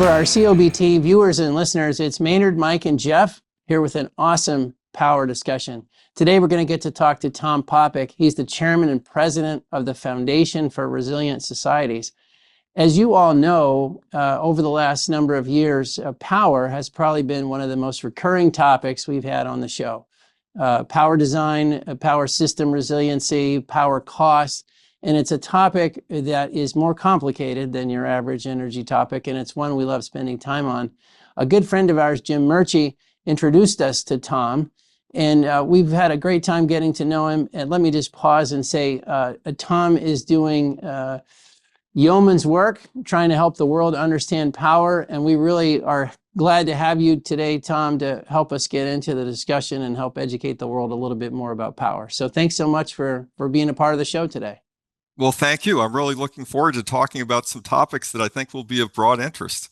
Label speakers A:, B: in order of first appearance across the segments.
A: For our COBT viewers and listeners, it's Maynard, Mike, and Jeff here with an awesome power discussion. Today, we're going to get to talk to Tom Popik. He's the chairman and president of the Foundation for Resilient Societies. As you all know, over the last number of years, power has probably been one of the most recurring topics we've had on the show. Power design, power system resiliency, power cost. And it's a topic that is more complicated than your average energy topic, and it's one we love spending time on. A good friend of ours, Jim Murchie, introduced us to Tom, and we've had a great time getting to know him. And let me just pause and say, Tom is doing yeoman's work, trying to help the world understand power, and we really are glad to have you today, Tom, to help us get into the discussion and help educate the world a little bit more about power. So thanks so much for being a part of the show today.
B: Well, thank you. I'm really looking forward to talking about some topics that I think will be of broad interest.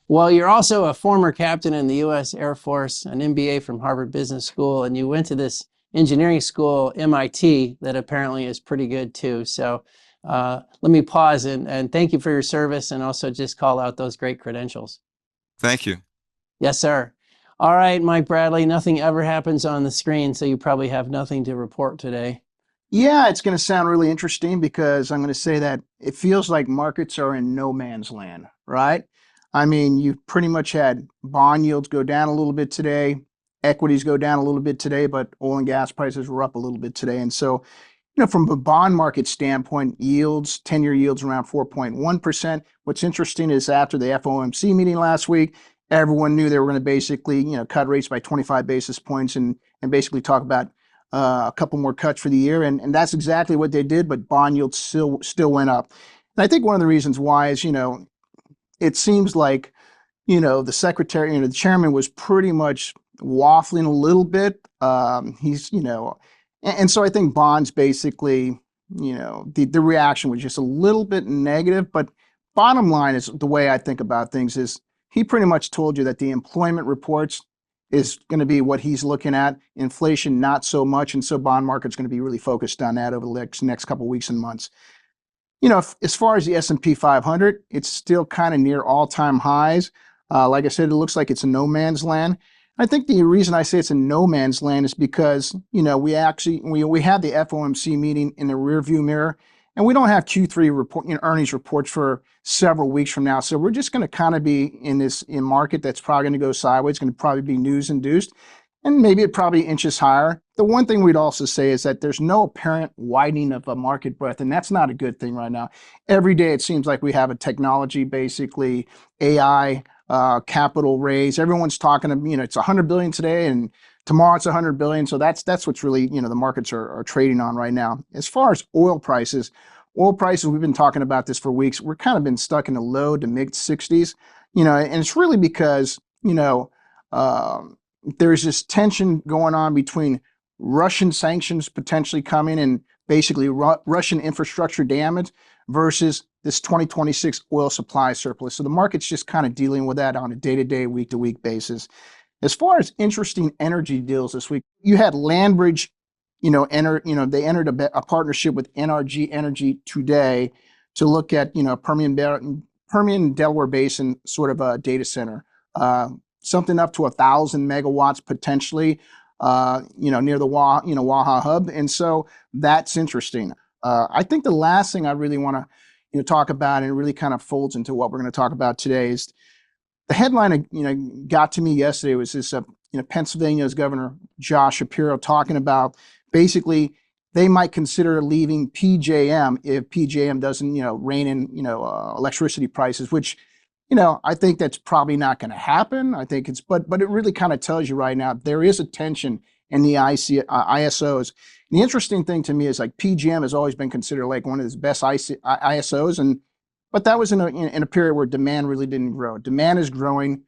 A: Well, you're also a former captain in the U.S. Air Force, an MBA from Harvard Business School, and you went to this engineering school, MIT, that apparently is pretty good too. So let me pause and thank you for your service, and also just call out those great credentials.
B: Thank you.
A: Yes, sir. All right, Mike Bradley, nothing ever happens on the screen, so you probably have nothing to report today.
C: Yeah, it's going to sound really interesting because I'm going to say that it feels like markets are in no man's land, right? I mean, you've pretty much had bond yields go down a little bit today, equities go down a little bit today, but oil and gas prices were up a little bit today. And so, from a bond market standpoint, yields, 10-year yields around 4.1%. What's interesting is after the FOMC meeting last week, everyone knew they were going to basically, cut rates by 25 basis points and basically talk about a couple more cuts for the year, and that's exactly what they did, but bond yields still went up. And I think one of the reasons why is, it seems like, the secretary, the chairman was pretty much waffling a little bit. And so I think bonds basically, the reaction was just a little bit negative, but bottom line is the way I think about things is he pretty much told you that the employment reports is going to be what he's looking at. Inflation, not so much. And so bond market's going to be really focused on that over the next couple of weeks and months. As far as the S&P 500, it's still kind of near all-time highs. Like I said, it looks like it's a no man's land. I think the reason I say it's a no man's land is because, we had the FOMC meeting in the rearview mirror, and we don't have Q3 earnings reports for several weeks from now. So we're just going to kind of be in market that's probably going to go sideways. It's going to probably be news induced, and maybe it probably inches higher. The one thing we'd also say is that there's no apparent widening of a market breadth, and that's not a good thing right now. Every day it seems like we have a technology, basically AI, capital raise. Everyone's talking, it's 100 billion today, and tomorrow it's 100 billion. So that's what's really, the markets are trading on right now. As far as oil prices, we've been talking about this for weeks. We're kind of been stuck in the low to mid 60s, and it's really because, there's this tension going on between Russian sanctions potentially coming and basically Russian infrastructure damage versus this 2026 oil supply surplus. So the market's just kind of dealing with that on a day-to-day, week-to-week basis. As far as interesting energy deals this week, you had Landbridge, they entered a partnership with NRG Energy today to look at, Permian Delaware Basin sort of a data center, something up to 1,000 megawatts potentially, near the Waha hub. And so that's interesting. I think the last thing I really want to, talk about, and it really kind of folds into what we're going to talk about today, is the headline, got to me yesterday was this, Pennsylvania's Governor Josh Shapiro talking about basically they might consider leaving PJM if PJM doesn't, rein in, electricity prices, which, I think that's probably not going to happen. I think but it really kind of tells you right now, there is a tension in the ISOs. And the interesting thing to me is like PJM has always been considered like one of the best ISOs, but that was in a period where demand really didn't grow. Demand is growing,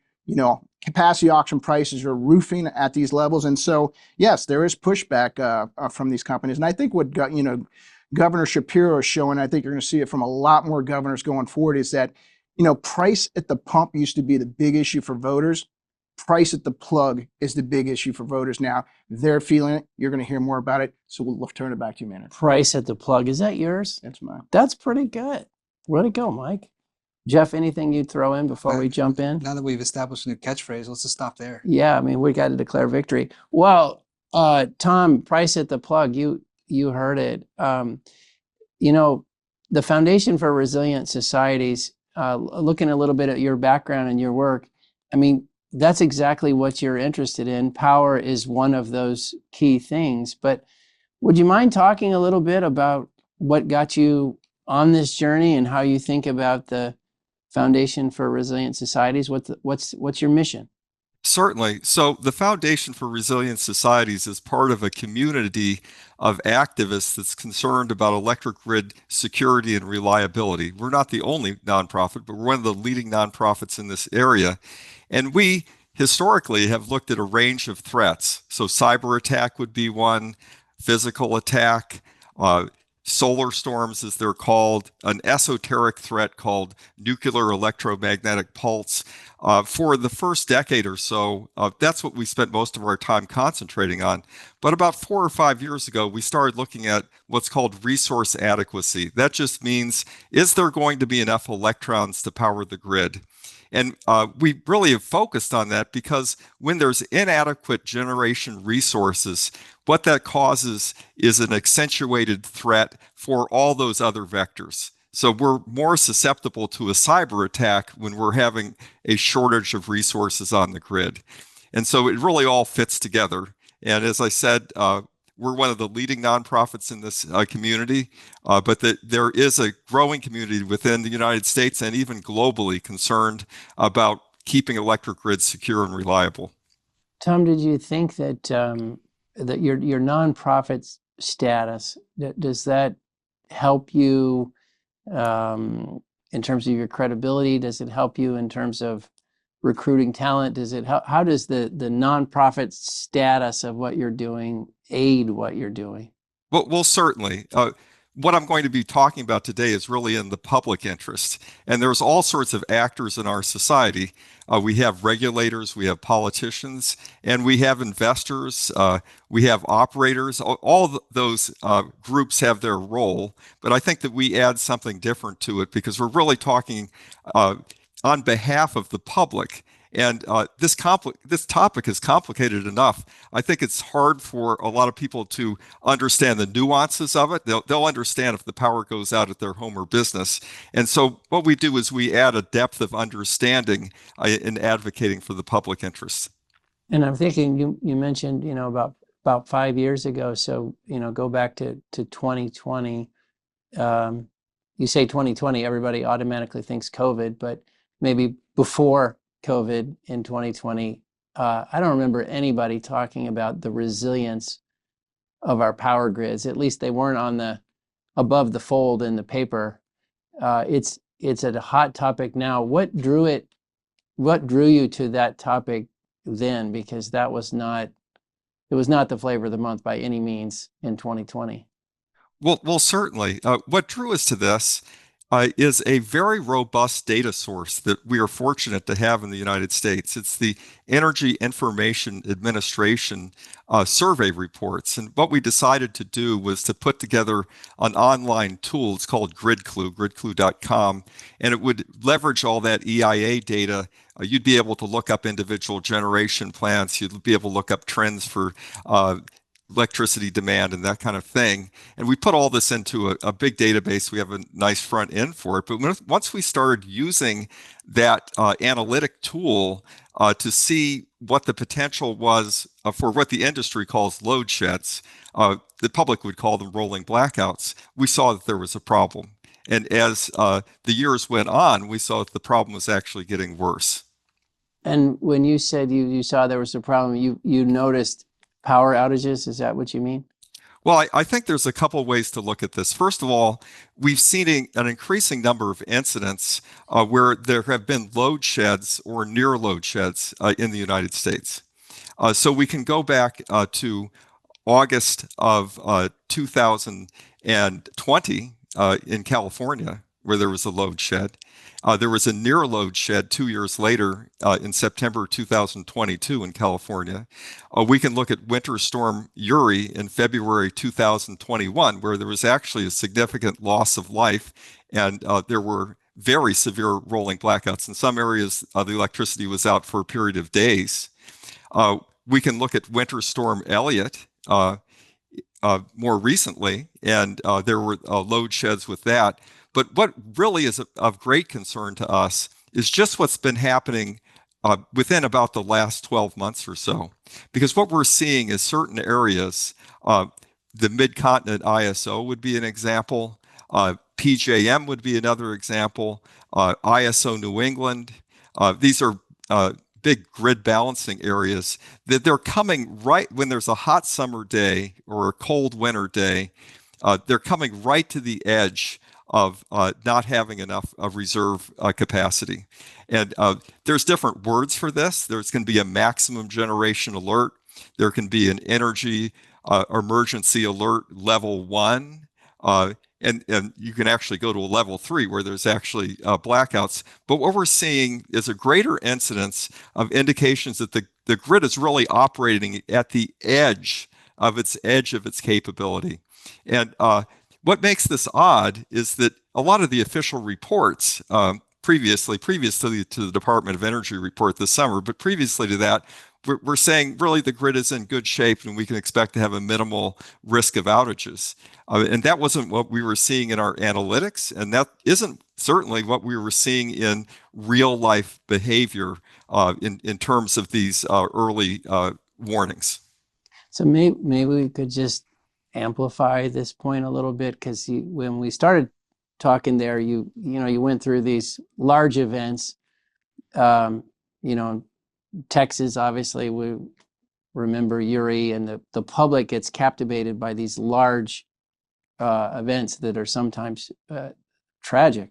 C: capacity auction prices are roofing at these levels. And so, yes, there is pushback from these companies. And I think what, Governor Shapiro is showing, I think you're going to see it from a lot more governors going forward, is that, price at the pump used to be the big issue for voters. Price at the plug is the big issue for voters now. They're feeling it. You're going to hear more about it. So we'll turn it back to you, Maynard.
A: Price at the plug. Is that yours?
C: That's mine.
A: That's pretty good. Way to go, Mike. Jeff, anything you'd throw in before we jump in?
D: Now that we've established a new catchphrase, let's just stop there.
A: Yeah, I mean, we got to declare victory. Well, Tom, Price at the plug, you heard it. You know, the Foundation for Resilient Societies, looking a little bit at your background and your work, I mean, that's exactly what you're interested in. Power is one of those key things. But would you mind talking a little bit about what got you on this journey and how you think about the Foundation for Resilient Societies? What's your mission?
B: Certainly. So the Foundation for Resilient Societies is part of a community of activists that's concerned about electric grid security and reliability. We're not the only nonprofit, but we're one of the leading nonprofits in this area. And we historically have looked at a range of threats. So cyber attack would be one, physical attack, solar storms, as they're called, an esoteric threat called nuclear electromagnetic pulse. For the first decade or so, that's what we spent most of our time concentrating on. But about 4 or 5 years ago, we started looking at what's called resource adequacy. That just means, is there going to be enough electrons to power the grid? And we really have focused on that because when there's inadequate generation resources, what that causes is an accentuated threat for all those other vectors. So we're more susceptible to a cyber attack when we're having a shortage of resources on the grid. And so it really all fits together. And as I said, we're one of the leading nonprofits in this community, but there is a growing community within the United States and even globally concerned about keeping electric grids secure and reliable.
A: Tom, did you think that that your nonprofit status, does that help you in terms of your credibility? Does it help you in terms of recruiting talent? Does it how does the nonprofit status of what you're doing aid what you're doing?
B: Well, certainly. What I'm going to be talking about today is really in the public interest. And there's all sorts of actors in our society. We have regulators, we have politicians, and we have investors, we have operators. All those groups have their role. But I think that we add something different to it because we're really talking on behalf of the public. And this topic is complicated enough. I think it's hard for a lot of people to understand the nuances of it. They'll understand if the power goes out at their home or business. And so what we do is we add a depth of understanding in advocating for the public interest.
A: And I'm thinking you mentioned, about 5 years ago. So, go back to 2020. You say 2020, everybody automatically thinks COVID, but maybe before COVID in 2020, I don't remember anybody talking about the resilience of our power grids. At least they weren't on the above the fold in the paper. It's a hot topic now. What drew you to that topic then? Because it was not the flavor of the month by any means in 2020.
B: Well, certainly. What drew us to this is a very robust data source that we are fortunate to have in the United States. It's the Energy Information Administration survey reports. And what we decided to do was to put together an online tool. It's called gridclue.com, and it would leverage all that EIA data. You'd be able to look up individual generation plants. You'd be able to look up trends for electricity demand and that kind of thing. And we put all this into a big database. We have a nice front end for it. But once we started using that analytic tool to see what the potential was for what the industry calls load sheds, the public would call them rolling blackouts, we saw that there was a problem. And as the years went on, we saw that the problem was actually getting worse.
A: And when you said you saw there was a problem, you noticed power outages, is that what you mean?
B: Well, I think there's a couple of ways to look at this. First of all, we've seen an increasing number of incidents where there have been load sheds or near load sheds in the United States. So we can go back to August of 2020 in California, where there was a load shed. There was a near load shed 2 years later in September 2022 in California. We can look at Winter Storm Uri in February 2021, where there was actually a significant loss of life, and there were very severe rolling blackouts. In some areas, the electricity was out for a period of days. We can look at Winter Storm Elliott more recently, and there were load sheds with that. But what really is of great concern to us is just what's been happening within about the last 12 months or so. Because what we're seeing is certain areas, the Mid-Continent ISO would be an example, PJM would be another example, ISO New England. These are big grid balancing areas that they're coming right when there's a hot summer day or a cold winter day. They're coming right to the edge of not having enough of reserve capacity. And there's different words for this. There's going to be a maximum generation alert. There can be an energy emergency alert level 1. And you can actually go to a level 3 where there's actually blackouts. But what we're seeing is a greater incidence of indications that the grid is really operating at the edge of its capability. And what makes this odd is that a lot of the official reports previously to the Department of Energy report this summer, but previously to that, we're saying really the grid is in good shape and we can expect to have a minimal risk of outages. And that wasn't what we were seeing in our analytics, and that isn't certainly what we were seeing in real life behavior in terms of these early warnings.
A: So maybe we could just amplify this point a little bit, because when we started talking there, you went through these large events. Texas, obviously, we remember Uri, and the public gets captivated by these large events that are sometimes tragic.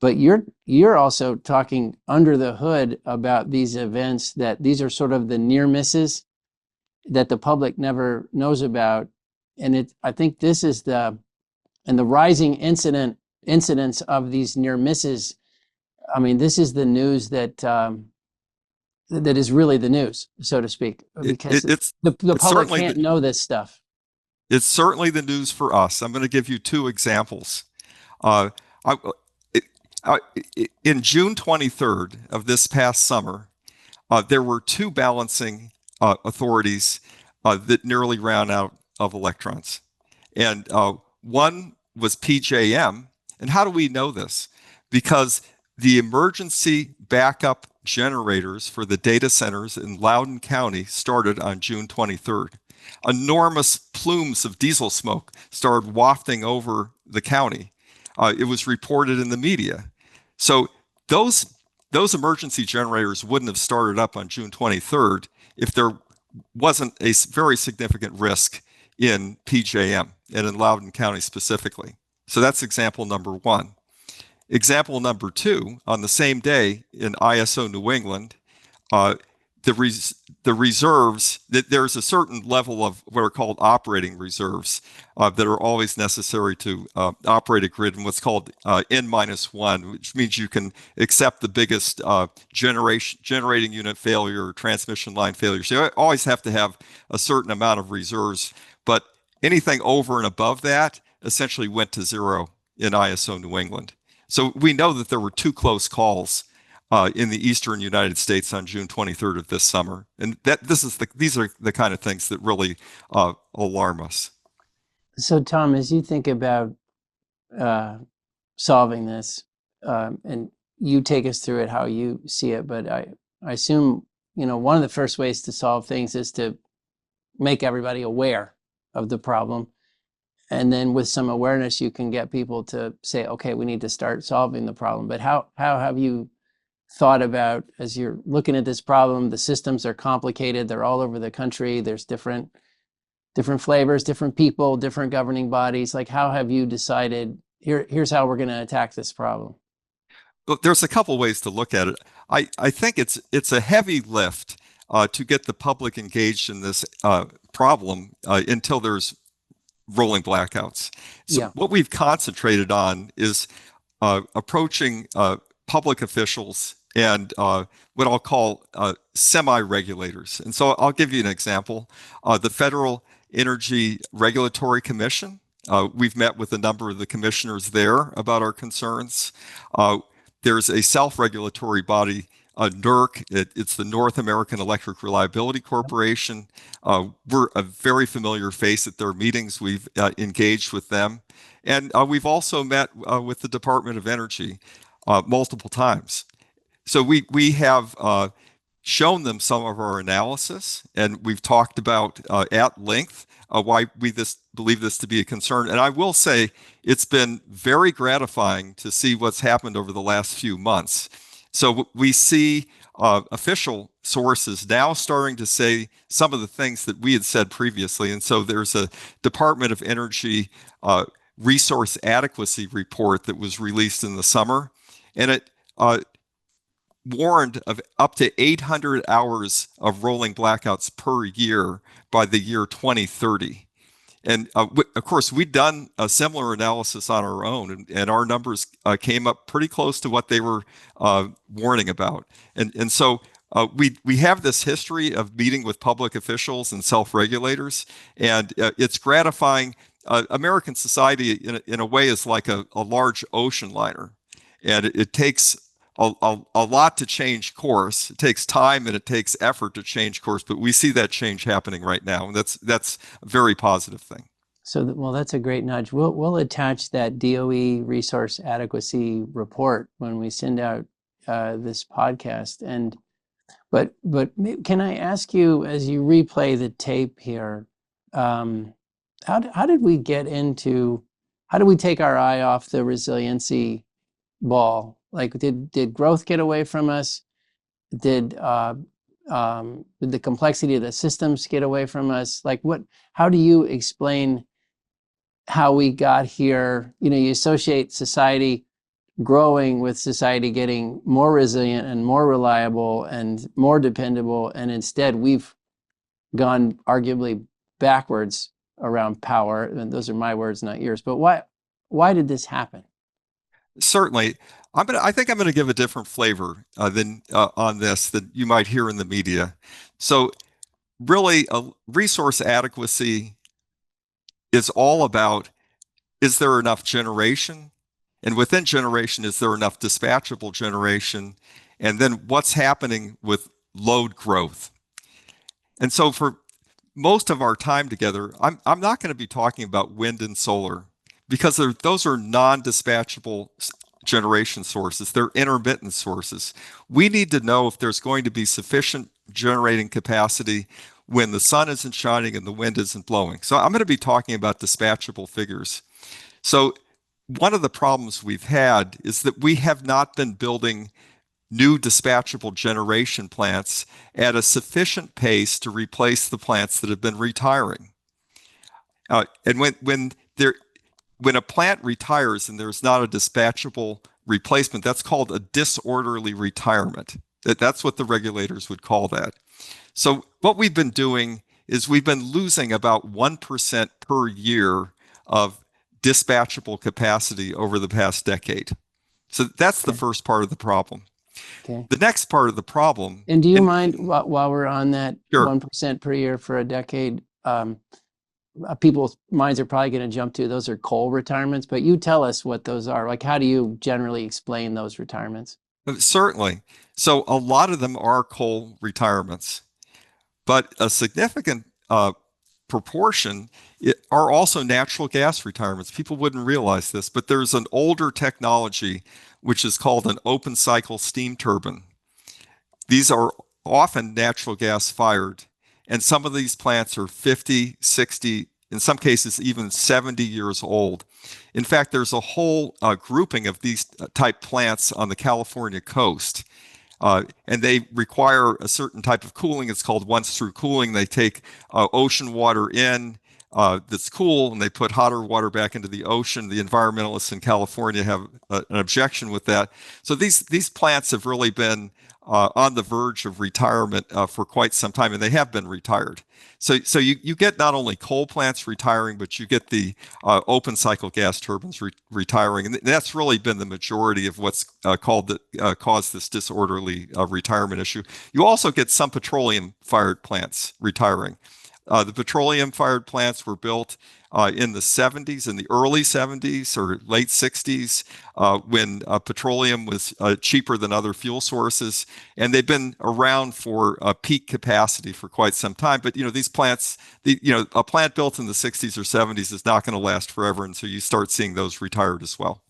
A: But you're also talking under the hood about these events, that these are sort of the near misses that the public never knows about. And I think this is the rising incidence of these near misses. I mean, this is the news that is really the news, so to speak, because the public can't know this stuff.
B: It's certainly the news for us. I'm going to give you two examples. In June 23rd of this past summer, there were two balancing authorities that nearly ran out of electrons. And one was PJM. And how do we know this? Because the emergency backup generators for the data centers in Loudoun County started on June 23rd. Enormous plumes of diesel smoke started wafting over the county. It was reported in the media. So those emergency generators wouldn't have started up on June 23rd if there wasn't a very significant risk in PJM and in Loudoun County specifically. So that's example number one. Example number two, on the same day in ISO New England, the reserves, that there's a certain level of what are called operating reserves that are always necessary to operate a grid in what's called N-1, which means you can accept the biggest generating unit failure or transmission line failure. So you always have to have a certain amount of reserves, but anything over and above that essentially went to zero in ISO New England. So we know that there were two close calls in the eastern United States on June 23rd of this summer, and these are the kind of things that really alarm us.
A: So, Tom, as you think about solving this, and you take us through it how you see it, but I assume one of the first ways to solve things is to make everybody aware of the problem. And then with some awareness, you can get people to say, okay, we need to start solving the problem. But how have you thought about, as you're looking at this problem, the systems are complicated, they're all over the country, there's different flavors, different people, different governing bodies. Like, how have you decided, here's how we're going to attack this problem?
B: Well, there's a couple ways to look at it. I think it's a heavy lift to get the public engaged in this problem until there's rolling blackouts. So what we've concentrated on is approaching public officials and what I'll call semi-regulators. And so I'll give you an example. The Federal Energy Regulatory Commission We've met with a number of the commissioners there about our concerns. There's a self-regulatory body, NERC. It's the North American Electric Reliability Corporation. We're a very familiar face at their meetings. We've engaged with them. And we've also met with the Department of Energy multiple times. So we have shown them some of our analysis, and we've talked about at length why we believe this to be a concern. And I will say it's been very gratifying to see what's happened over the last few months. So we see official sources now starting to say some of the things that we had said previously. And so there's a Department of Energy resource adequacy report that was released in the summer, and it warned of up to 800 hours of rolling blackouts per year by the year 2030. And of course, we'd done a similar analysis on our own, and our numbers came up pretty close to what they were warning about. And so we have this history of meeting with public officials and self-regulators, and it's gratifying. American society, in a way, is like a large ocean liner, and it takes a lot to change course. It takes time and it takes effort to change course, but we see that change happening right now, and that's a very positive thing.
A: So, well, that's a great nudge. We'll attach that DOE resource adequacy report when we send out this podcast. And but can I ask you, as you replay the tape here, how did we get into? How do we take our eye off the resiliency ball? Like, did growth get away from us? Did the complexity of the systems get away from us? Like, how do you explain how we got here? You know, you associate society growing with society getting more resilient and more reliable and more dependable, and instead we've gone arguably backwards around power. And those are my words, not yours. But why did this happen?
B: Certainly. I think I'm going to give a different flavor than on this that you might hear in the media. So really, resource adequacy is all about, is there enough generation? And within generation, is there enough dispatchable generation? And then what's happening with load growth? And so for most of our time together, I'm not going to be talking about wind and solar, because those are non-dispatchable generation sources. They're intermittent sources. We need to know if there's going to be sufficient generating capacity when the sun isn't shining and the wind isn't blowing. So I'm going to be talking about dispatchable figures. So one of the problems we've had is that we have not been building new dispatchable generation plants at a sufficient pace to replace the plants that have been retiring. And when a plant retires and there's not a dispatchable replacement, that's called a disorderly retirement. That's what the regulators would call that. So what we've been doing is we've been losing about 1% per year of dispatchable capacity over the past decade. So that's the first part of the problem.
A: Okay.
B: The next part of the problem.
A: And do you mind, while we're on that,
B: Sure.
A: 1% per year for a decade, people's minds are probably going to jump to those are coal retirements, but you tell us what those are. Like, how do you generally explain those retirements?
B: Certainly. So a lot of them are coal retirements, but a significant proportion are also natural gas retirements. People wouldn't realize this, but there's an older technology which is called an open cycle steam turbine. These are often natural gas fired, and some of these plants are 50, 60, in some cases even 70 years old. In fact, there's a whole grouping of these type plants on the California coast. And they require a certain type of cooling. It's called once-through cooling. They take ocean water in that's cool, and they put hotter water back into the ocean. The environmentalists in California have an objection with that. So these plants have really been on the verge of retirement for quite some time, and they have been retired. So you get not only coal plants retiring, but you get the open cycle gas turbines retiring, and that's really been the majority of what's caused this disorderly retirement issue. You also get some petroleum-fired plants retiring. The petroleum-fired plants were built in the 70s, in the early 70s or late 60s, when petroleum was cheaper than other fuel sources, and they've been around for peak capacity for quite some time. But these plants, a plant built in the 60s or 70s is not going to last forever, and so you start seeing those retired as well.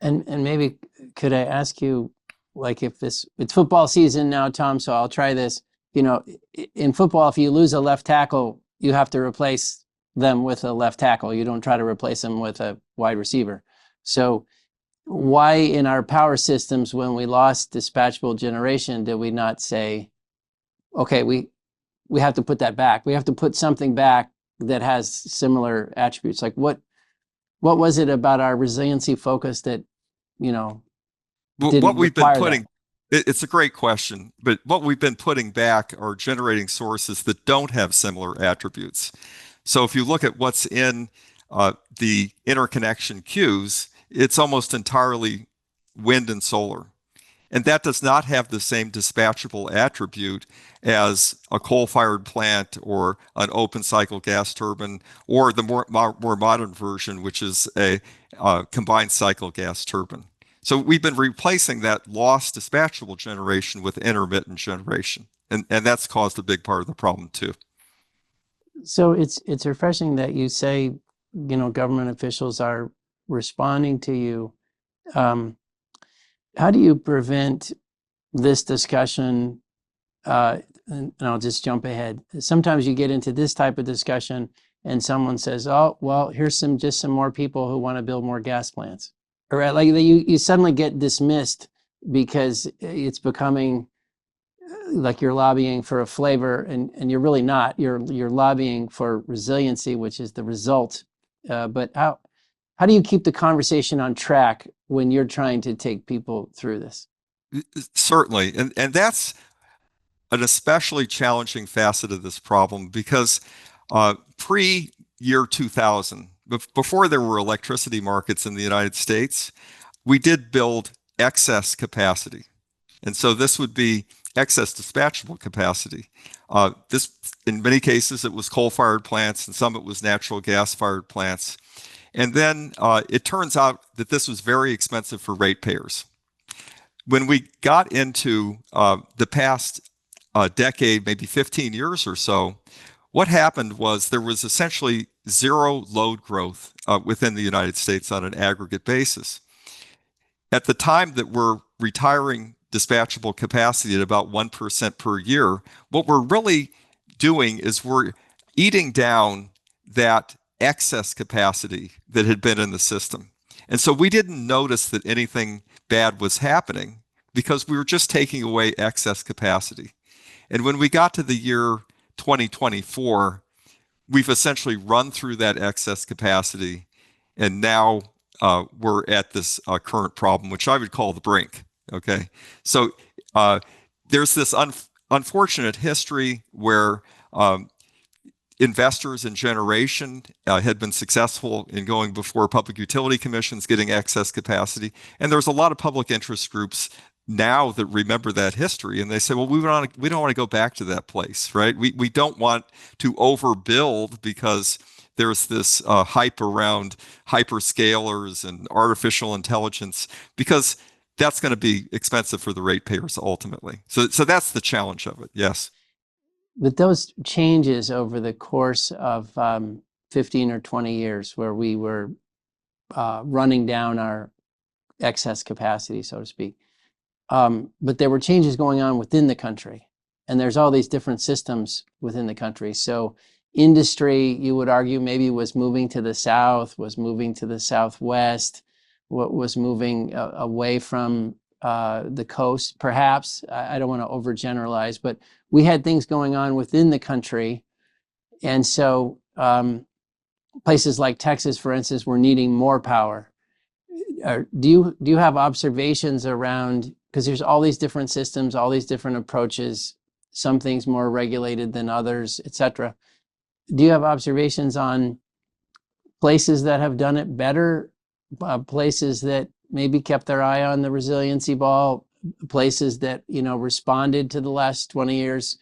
A: And maybe could I ask you, like, if it's football season now, Tom, so I'll try this. In football, if you lose a left tackle, you have to replace them with a left tackle. You don't try to replace them with a wide receiver. So why in our power systems, when we lost dispatchable generation, did we not say, okay, we have to put that back. We have to put something back that has similar attributes. Like what was it about our resiliency focus that, didn't
B: what we've been
A: require
B: putting,
A: that?
B: it's a great question, but what we've been putting back are generating sources that don't have similar attributes. So if you look at what's in the interconnection queues, it's almost entirely wind and solar. And that does not have the same dispatchable attribute as a coal-fired plant or an open cycle gas turbine, or the more modern version, which is a combined cycle gas turbine. So we've been replacing that lost dispatchable generation with intermittent generation. And that's caused a big part of the problem too.
A: So it's refreshing that you say, government officials are responding to you. How do you prevent this discussion? And I'll just jump ahead. Sometimes you get into this type of discussion and someone says, oh, well, here's just some more people who want to build more gas plants. Or like you suddenly get dismissed because it's becoming like you're lobbying for a flavor, and you're really not. You're lobbying for resiliency, which is the result. But how do you keep the conversation on track when you're trying to take people through this?
B: Certainly, and that's an especially challenging facet of this problem because pre-year 2000, before there were electricity markets in the United States, we did build excess capacity. And so this would be excess dispatchable capacity. This, in many cases, it was coal-fired plants, and some it was natural gas-fired plants. And then it turns out that this was very expensive for ratepayers. When we got into the past decade, maybe 15 years or so, what happened was there was essentially zero load growth within the United States on an aggregate basis. At the time that we're retiring dispatchable capacity at about 1% per year, what we're really doing is we're eating down that excess capacity that had been in the system. And so we didn't notice that anything bad was happening because we were just taking away excess capacity. And when we got to the year 2024, we've essentially run through that excess capacity, and now we're at this current problem, which I would call the brink. Okay, so there's this unfortunate history where investors in generation had been successful in going before public utility commissions, getting excess capacity, and there's a lot of public interest groups now that remember that history, and they say, well, we don't want to go back to that place, right? We don't want to overbuild because there's this hype around hyperscalers and artificial intelligence, because that's going to be expensive for the ratepayers ultimately. So that's the challenge of it. Yes.
A: But those changes over the course of 15 or 20 years, where we were running down our excess capacity, so to speak. But there were changes going on within the country, and there's all these different systems within the country. So industry, you would argue, maybe was moving to the south, was moving to the southwest, what was moving away from the coast, perhaps. I don't want to overgeneralize, but we had things going on within the country. And so places like Texas, for instance, were needing more power. Do you have observations around, because there's all these different systems, all these different approaches, some things more regulated than others, et cetera. Do you have observations on places that have done it better, places that maybe kept their eye on the resiliency ball, places that responded to the last 20 years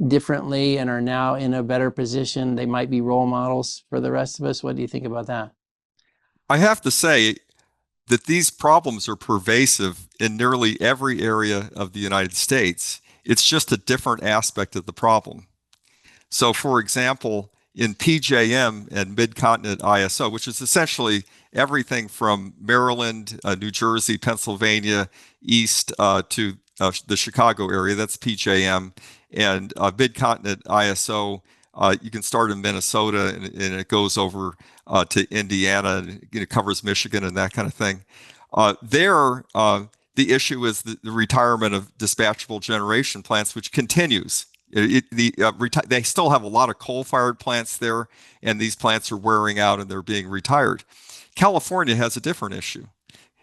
A: differently and are now in a better position? They might be role models for the rest of us. What do you think about that?
B: I have to say that these problems are pervasive in nearly every area of the United States. It's just a different aspect of the problem. So, for example, in PJM and Mid-Continent ISO, which is essentially everything from Maryland, New Jersey, Pennsylvania, east to the Chicago area, that's PJM, and Mid-Continent ISO, you can start in Minnesota and it goes over to Indiana, and it covers Michigan and that kind of thing. The issue is the retirement of dispatchable generation plants, which continues. They still have a lot of coal-fired plants there, and these plants are wearing out and they're being retired. California has a different issue.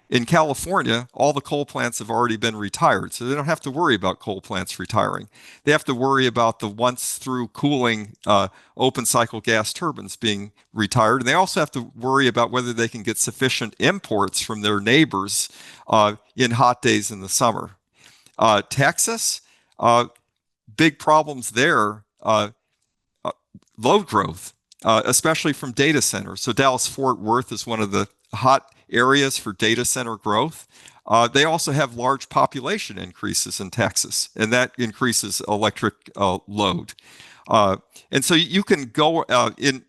B: In California, all the coal plants have already been retired, so they don't have to worry about coal plants retiring. They have to worry about the once-through cooling open cycle gas turbines being retired, and they also have to worry about whether they can get sufficient imports from their neighbors in hot days in the summer. Texas, big problems there, load growth, especially from data centers. So Dallas-Fort Worth is one of the hot areas for data center growth. They also have large population increases in Texas, and that increases electric load. And so you can go in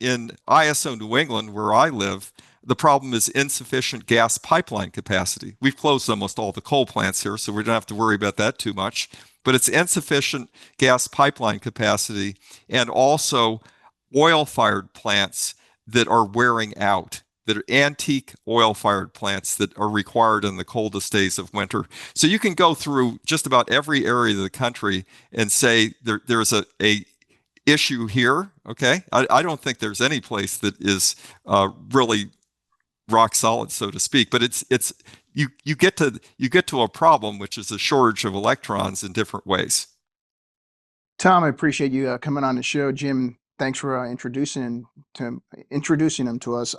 B: ISO New England, where I live, the problem is insufficient gas pipeline capacity. We've closed almost all the coal plants here, so we don't have to worry about that too much. But it's insufficient gas pipeline capacity and also oil-fired plants that are wearing out, that are antique oil-fired plants that are required in the coldest days of winter. So you can go through just about every area of the country and say there's a issue here, okay? I don't think there's any place that is really rock solid, so to speak, but you get to a problem, which is a shortage of electrons in different ways.
C: Tom, I appreciate you coming on the show. Jim, thanks for introducing them to us.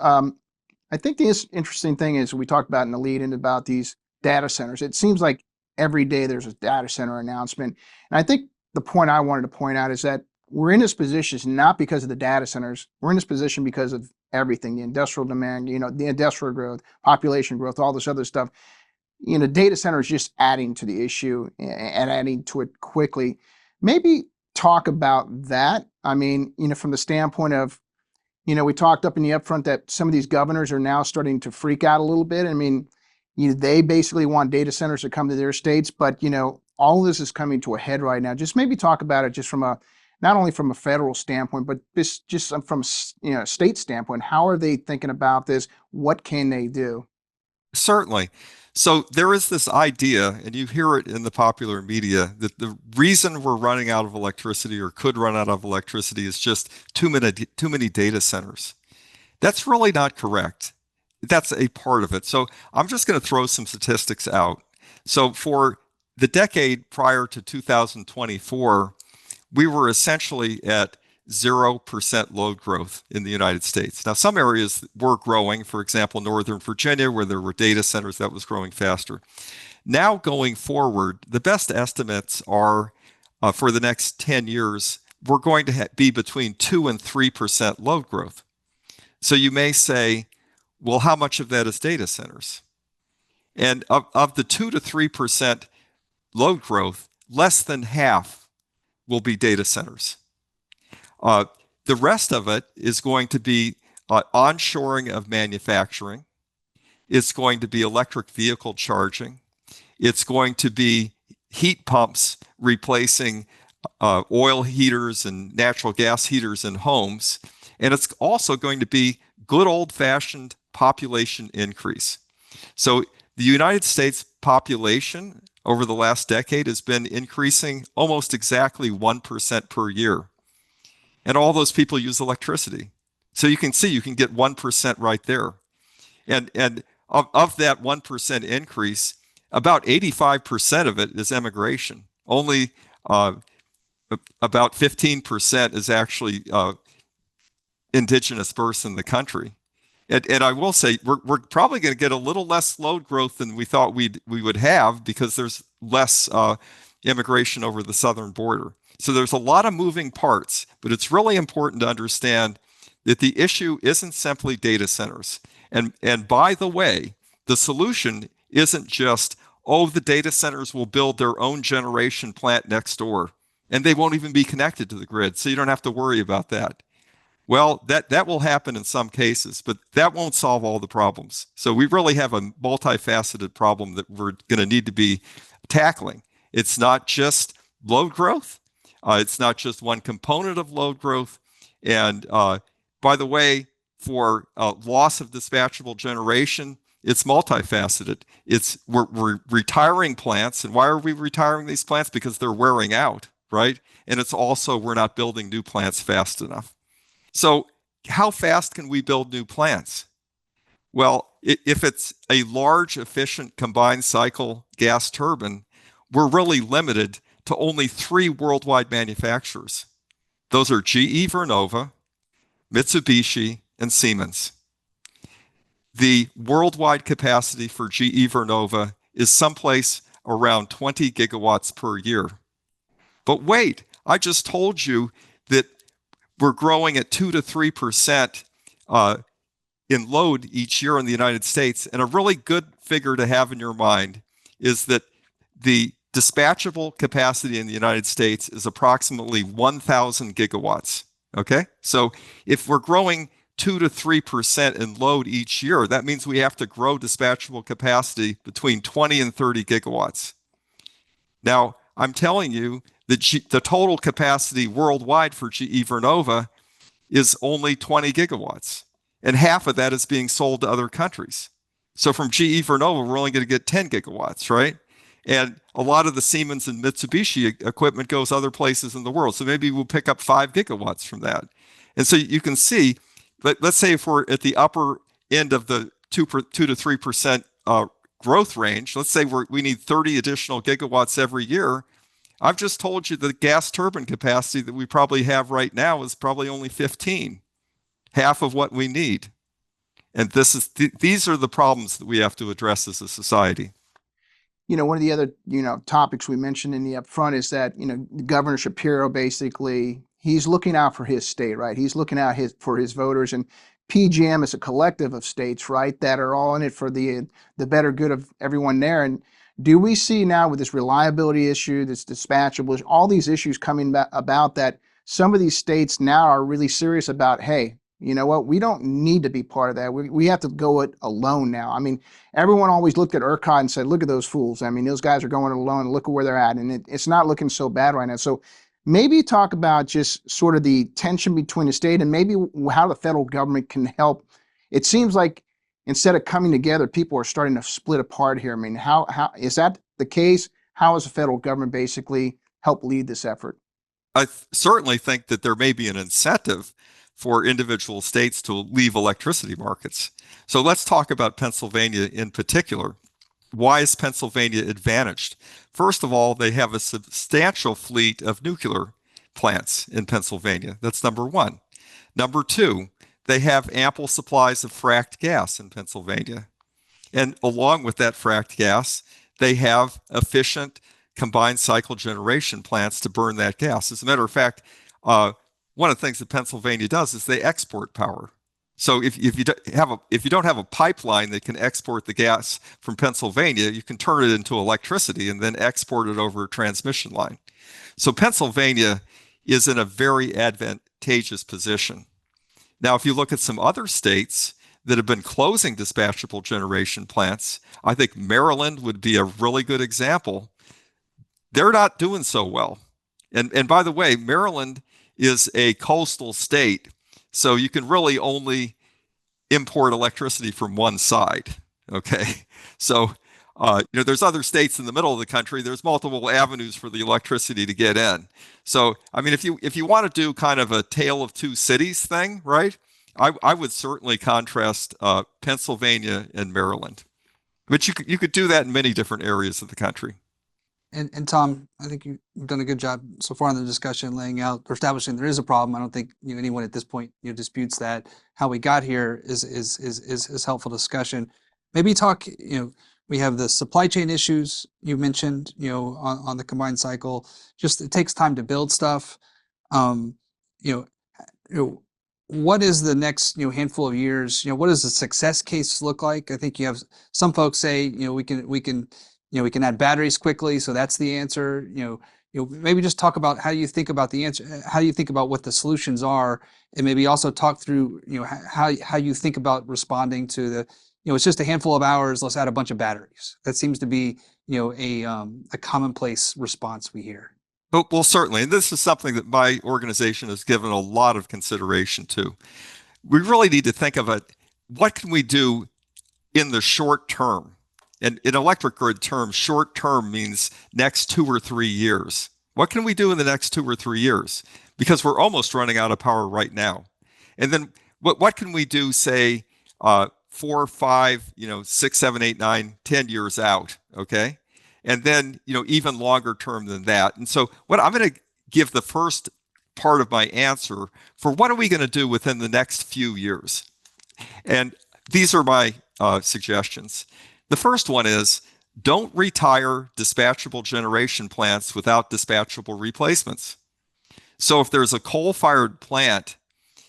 C: I think the interesting thing is we talked about in the lead in about these data centers. It seems like every day there's a data center announcement. And I think the point I wanted to point out is that we're in this position not because of the data centers. We're in this position because of everything, the industrial demand, the industrial growth, population growth, all this other stuff. Data center is just adding to the issue and adding to it quickly. Maybe talk about that. I mean, from the standpoint of, we talked up in the upfront that some of these governors are now starting to freak out a little bit. I mean, they basically want data centers to come to their states, but all of this is coming to a head right now. Just maybe talk about it just from not only from a federal standpoint, but just from a state standpoint. How are they thinking about this? What can they do?
B: Certainly. So there is this idea, and you hear it in the popular media, that the reason we're running out of electricity or could run out of electricity is just too many data centers. That's really not correct. That's a part of it. So I'm just going to throw some statistics out. So for the decade prior to 2024, we were essentially at 0% load growth in the United States. Now, some areas were growing, for example, Northern Virginia, where there were data centers, that was growing faster. Now, going forward, the best estimates are for the next 10 years, we're going to be between 2 and 3% load growth. So you may say, well, how much of that is data centers? And of the 2 to 3% load growth, less than half will be data centers. The rest of it is going to be onshoring of manufacturing. It's going to be electric vehicle charging. It's going to be heat pumps replacing oil heaters and natural gas heaters in homes. And it's also going to be good old-fashioned population increase. So the United States population over the last decade has been increasing almost exactly 1% per year. And all those people use electricity. So you can see you can get 1% right there. And of that 1% increase, about 85% of it is immigration. Only about 15% is actually indigenous births in the country. And I will say we're probably going to get a little less load growth than we thought we would have because there's less immigration over the southern border. So there's a lot of moving parts, but it's really important to understand that the issue isn't simply data centers. And by the way, the solution isn't just, oh, the data centers will build their own generation plant next door, and they won't even be connected to the grid, so you don't have to worry about that. Well, that will happen in some cases, but that won't solve all the problems. So we really have a multifaceted problem that we're going to need to be tackling. It's not just load growth. It's not just one component of load growth. And by the way, for loss of dispatchable generation, it's multifaceted. We're retiring plants. And why are we retiring these plants? Because they're wearing out, right? And it's also we're not building new plants fast enough. So how fast can we build new plants? Well, if it's a large, efficient combined cycle gas turbine, we're really limited to only 3 worldwide manufacturers. Those are GE Vernova, Mitsubishi, and Siemens. The worldwide capacity for GE Vernova is someplace around 20 gigawatts per year. But wait, I just told you that we're growing at 2 to 3% in load each year in the United States. And a really good figure to have in your mind is that the dispatchable capacity in the United States is approximately 1,000 gigawatts. Okay, so if we're growing 2 to 3% in load each year, that means we have to grow dispatchable capacity between 20 and 30 gigawatts. Now, I'm telling you that the total capacity worldwide for GE Vernova is only 20 gigawatts, and half of that is being sold to other countries. So from GE Vernova, we're only going to get 10 gigawatts, right? And a lot of the Siemens and Mitsubishi equipment goes other places in the world. So maybe we'll pick up 5 gigawatts from that. And so you can see, let's say if we're at the upper end of the 2 to 3% growth range, let's say we need 30 additional gigawatts every year. I've just told you the gas turbine capacity that we probably have right now is probably only 15, half of what we need. And these are the problems that we have to address as a society.
C: One of the other, topics we mentioned in the upfront is that, Governor Shapiro basically, he's looking out for his state, right? He's looking out for his voters, and PJM is a collective of states, right, that are all in it for the better good of everyone there. And do we see now with this reliability issue, this dispatchable, all these issues coming about that some of these states now are really serious about, hey, you know what? We don't need to be part of that. We have to go it alone now. I mean, everyone always looked at ERCOT and said, look at those fools. I mean, those guys are going it alone. Look at where they're at. And it's not looking so bad right now. So maybe talk about just sort of the tension between the state and maybe how the federal government can help. It seems like instead of coming together, people are starting to split apart here. I mean, how is that the case? How does the federal government basically help lead this effort?
B: I certainly think that there may be an incentive for individual states to leave electricity markets. So let's talk about Pennsylvania in particular. Why is Pennsylvania advantaged? First of all, they have a substantial fleet of nuclear plants in Pennsylvania. That's number one. Number two, they have ample supplies of fracked gas in Pennsylvania. And along with that fracked gas, they have efficient combined cycle generation plants to burn that gas. As a matter of fact, one of the things that Pennsylvania does is they export power. So if you don't have a pipeline that can export the gas from Pennsylvania, you can turn it into electricity and then export it over a transmission line. So Pennsylvania is in a very advantageous position. Now, if you look at some other states that have been closing dispatchable generation plants, I think Maryland would be a really good example. They're not doing so well. And by the way, Maryland is a coastal state, so you can really only import electricity from one side. Okay, so there's other states in the middle of the country. There's multiple avenues for the electricity to get in. So I mean, if you want to do kind of a tale of two cities thing, right? I would certainly contrast Pennsylvania and Maryland, but you could do that in many different areas of the country.
D: And Tom, I think you've done a good job so far in the discussion, laying out or establishing there is a problem. I don't think anyone at this point disputes that. How we got here is helpful discussion. Maybe talk We have the supply chain issues you mentioned, on the combined cycle. Just it takes time to build stuff. Um, you know, you know, what is the next, handful of years? What does the success case look like? I think you have some folks say, we can add batteries quickly, so that's the answer. Maybe just talk about how you think about the answer, how you think about what the solutions are, and maybe also talk through, how you think about responding to the, it's just a handful of hours, let's add a bunch of batteries. That seems to be, a commonplace response we hear.
B: Well, certainly. And this is something that my organization has given a lot of consideration to. We really need to think of it. What can we do in the short term? And in electric grid terms, short term means next 2 or 3 years. What can we do in the next 2 or 3 years? Because we're almost running out of power right now. And then what can we do, say, 4, 5, 6, 7, 8, 9, 10 years out? Okay. And then, even longer term than that. And so what I'm going to give the first part of my answer for what are we going to do within the next few years? And these are my suggestions. The first one is don't retire dispatchable generation plants without dispatchable replacements. So if there's a coal-fired plant,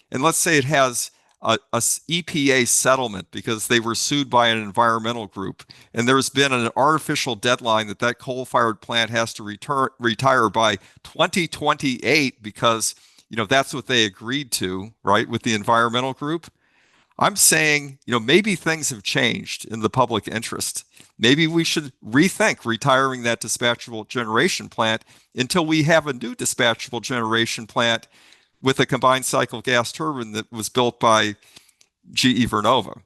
B: and let's say it has a EPA settlement because they were sued by an environmental group, and there's been an artificial deadline that coal-fired plant has to retire by 2028 because that's what they agreed to, right, with the environmental group. I'm saying, maybe things have changed in the public interest. Maybe we should rethink retiring that dispatchable generation plant until we have a new dispatchable generation plant with a combined cycle gas turbine that was built by GE Vernova.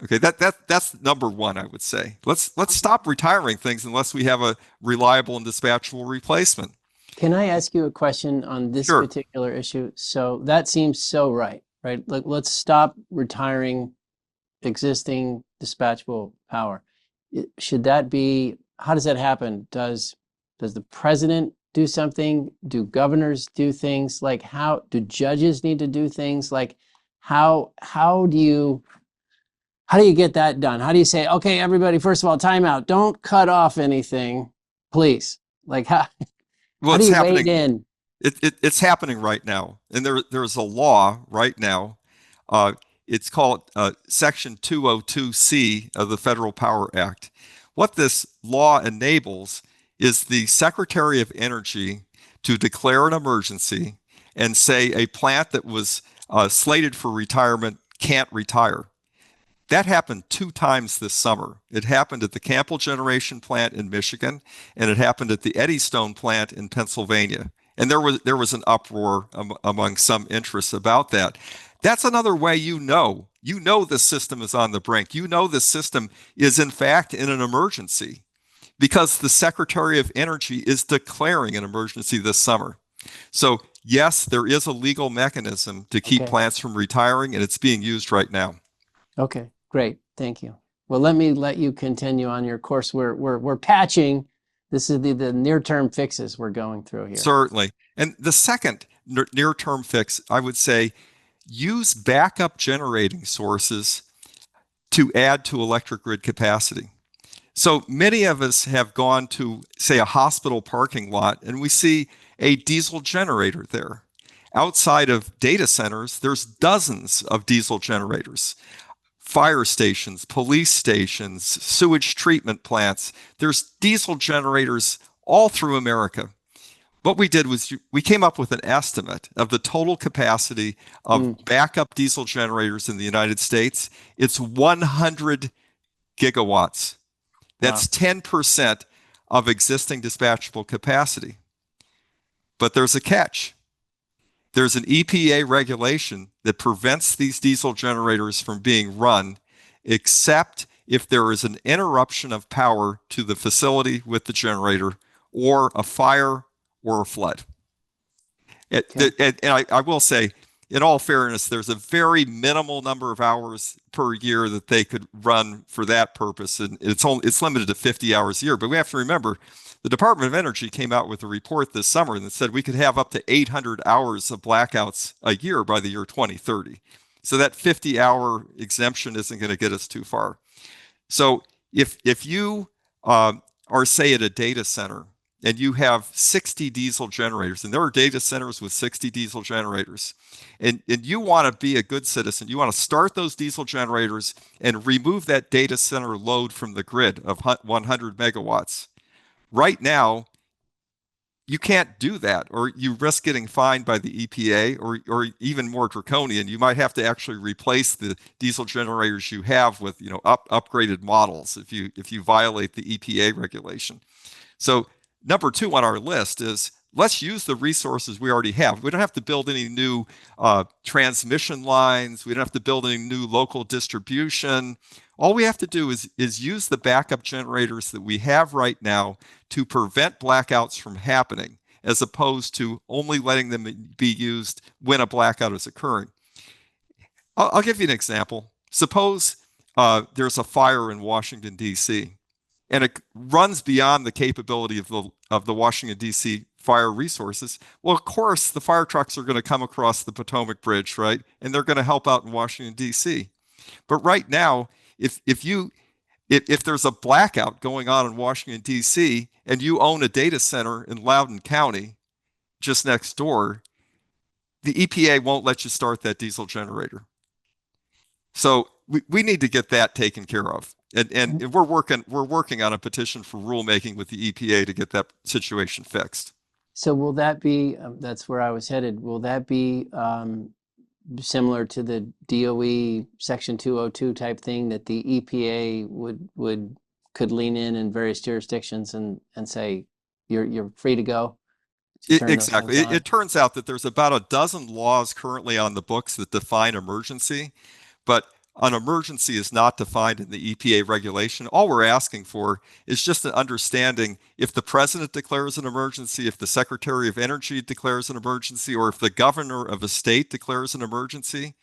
B: Okay, that's number one, I would say. Let's stop retiring things unless we have a reliable and dispatchable replacement.
A: Can I ask you a question on this
B: Sure.
A: particular issue? So that seems so right? Like, let's stop retiring existing dispatchable power. Should that be, how does that happen? Does the president do something? Do governors do things? Like, how do judges need to do things? Like, how do you get that done? How do you say, okay, everybody, first of all, time out. Don't cut off anything, please. Like, how do you wade in?
B: It's happening right now, and there's a law right now. It's called Section 202C of the Federal Power Act. What this law enables is the Secretary of Energy to declare an emergency and say a plant that was slated for retirement can't retire. That happened 2 times this summer. It happened at the Campbell Generation Plant in Michigan, and it happened at the Eddystone Plant in Pennsylvania. And there was an uproar among some interests about that. That's another way the system is on the brink. The system is in fact in an emergency because the Secretary of Energy is declaring an emergency this summer. So yes, there is a legal mechanism to keep plants from retiring, and it's being used right now.
A: Okay, great. Thank you. Well, let you continue on your course. We're patching. This is the near-term fixes we're going through here.
B: Certainly. And the second near-term fix, I would say, use backup generating sources to add to electric grid capacity. So many of us have gone to, say, a hospital parking lot, and we see a diesel generator there. Outside of data centers, there's dozens of diesel generators. Fire stations, police stations, sewage treatment plants. There's diesel generators all through America. What we did was we came up with an estimate of the total capacity of backup diesel generators in the United States. It's 100 gigawatts. That's 10% of existing dispatchable capacity. But there's a catch. There's an EPA regulation that prevents these diesel generators from being run, except if there is an interruption of power to the facility with the generator, or a fire or a flood. And I will say, in all fairness, there's a very minimal number of hours per year that they could run for that purpose, and it's limited to 50 hours a year. But we have to remember, the Department of Energy came out with a report this summer that said we could have up to 800 hours of blackouts a year by the year 2030. So that 50-hour exemption isn't going to get us too far. So if you are, say, at a data center and you have 60 diesel generators, and there are data centers with 60 diesel generators, and you want to be a good citizen, you want to start those diesel generators and remove that data center load from the grid of 100 megawatts. Right now, you can't do that, or you risk getting fined by the EPA, or even more draconian, you might have to actually replace the diesel generators you have with, upgraded models if you violate the EPA regulation. So number 2 on our list is, let's use the resources we already have. We don't have to build any new transmission lines. We don't have to build any new local distribution. All we have to do is use the backup generators that we have right now to prevent blackouts from happening, as opposed to only letting them be used when a blackout is occurring. I'll give you an example. Suppose there's a fire in Washington, D.C., and it runs beyond the capability of the Washington, D.C. fire resources. Well, of course, the fire trucks are going to come across the Potomac Bridge, right? And they're going to help out in Washington, D.C. But right now, if there's a blackout going on in Washington, D.C., and you own a data center in Loudoun County, just next door, the EPA won't let you start that diesel generator. So we need to get that taken care of. And we're working on a petition for rulemaking with the EPA to get that situation fixed.
A: So will that be, that's where I was headed, will that be similar to the DOE Section 202 type thing, that the EPA could lean in various jurisdictions and say, you're free to go?
B: Exactly. It turns out that there's about a dozen laws currently on the books that define emergency, but an emergency is not defined in the EPA regulation. All we're asking for is just an understanding: if the president declares an emergency, if the Secretary of Energy declares an emergency, or if the governor of a state declares an emergency,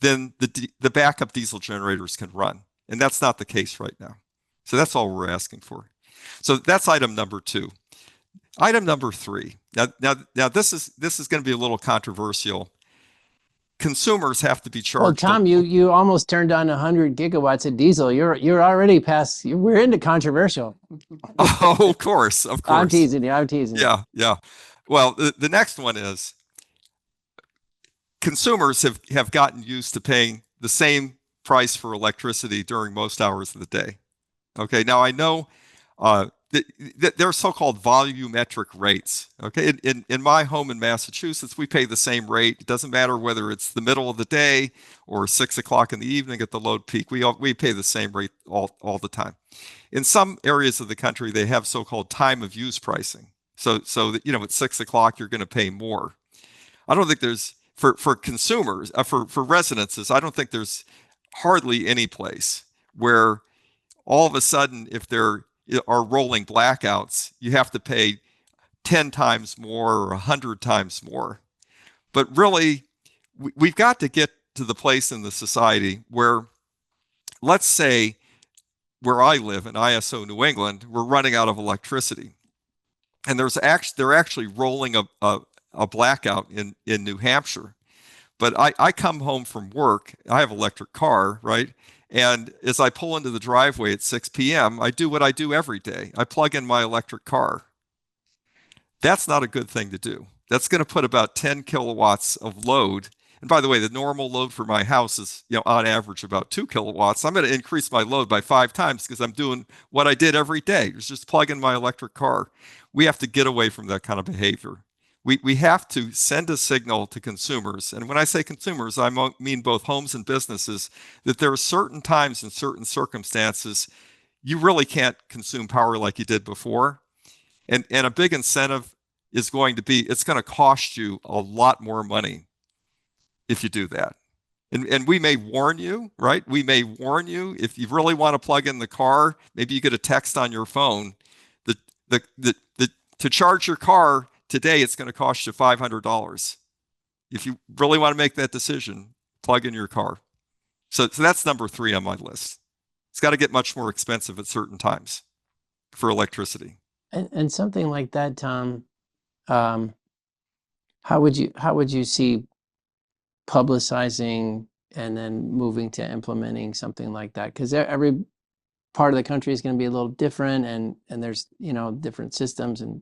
B: then the backup diesel generators can run. And that's not the case right now. So that's all we're asking for. So that's item number 2. Item number 3. Now this is going to be a little controversial. Consumers have to be charged.
A: Well, Tom, you almost turned on 100 gigawatts of diesel. You're already past. We're into controversial.
B: Oh, of course.
A: I'm teasing you.
B: Yeah. Well, the next one is, consumers have gotten used to paying the same price for electricity during most hours of the day. Okay. Now I know they're so-called volumetric rates. Okay, in my home in Massachusetts, we pay the same rate. It doesn't matter whether it's the middle of the day or 6 o'clock in the evening at the load peak. We pay the same rate all the time. In some areas of the country, they have so-called time of use pricing. So that, at 6 o'clock you're going to pay more. I don't think there's for consumers for residences. I don't think there's hardly any place where all of a sudden, if there are rolling blackouts, you have to pay 10 times more or 100 times more. But really, we've got to get to the place in the society where, let's say, where I live in ISO New England, we're running out of electricity. And they're actually rolling a blackout in New Hampshire. But I come home from work, I have an electric car, right? And as I pull into the driveway at 6 p.m., I do what I do every day. I plug in my electric car. That's not a good thing to do. That's going to put about 10 kilowatts of load. And by the way, the normal load for my house is, on average about 2 kilowatts. I'm going to increase my load by 5 times because I'm doing what I did every day. It's just plug in my electric car. We have to get away from that kind of behavior. We have to send a signal to consumers. And when I say consumers, I mean both homes and businesses, that there are certain times and certain circumstances you really can't consume power like you did before. And a big incentive is going to be, it's going to cost you a lot more money if you do that. And we may warn you, right? We may warn you if you really want to plug in the car. Maybe you get a text on your phone to charge your car today, it's going to cost you $500. If you really want to make that decision, plug in your car. So that's number 3 on my list. It's got to get much more expensive at certain times for electricity.
A: And something like that, Tom, how would you see publicizing and then moving to implementing something like that? Because part of the country is going to be a little different, and there's, different systems and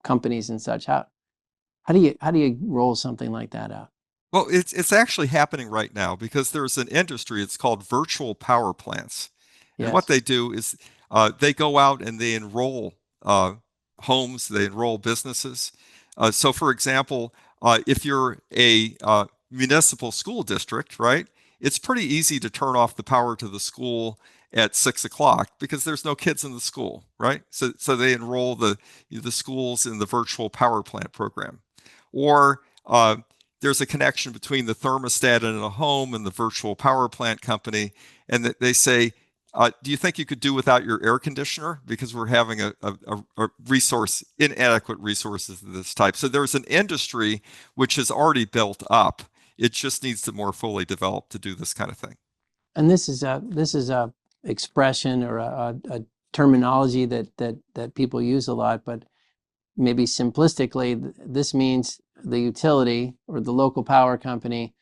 A: companies and such. How do you roll something like that out?
B: Well, it's actually happening right now because there's an industry, it's called virtual power plants. And what
A: Yes.
B: they do is they go out and they enroll homes, they enroll businesses. So, for example, if you're a municipal school district, right, it's pretty easy to turn off the power to the school at 6 o'clock because there's no kids in the school, right? So they enroll the schools in the virtual power plant program. Or there's a connection between the thermostat in a home and the virtual power plant company, and that they say, do you think you could do without your air conditioner? Because we're having a inadequate resources of this type. So there's an industry which is already built up. It just needs to more fully develop to do this kind of thing.
A: And this is a expression or a terminology that people use a lot, but maybe simplistically, this means the utility or the local power company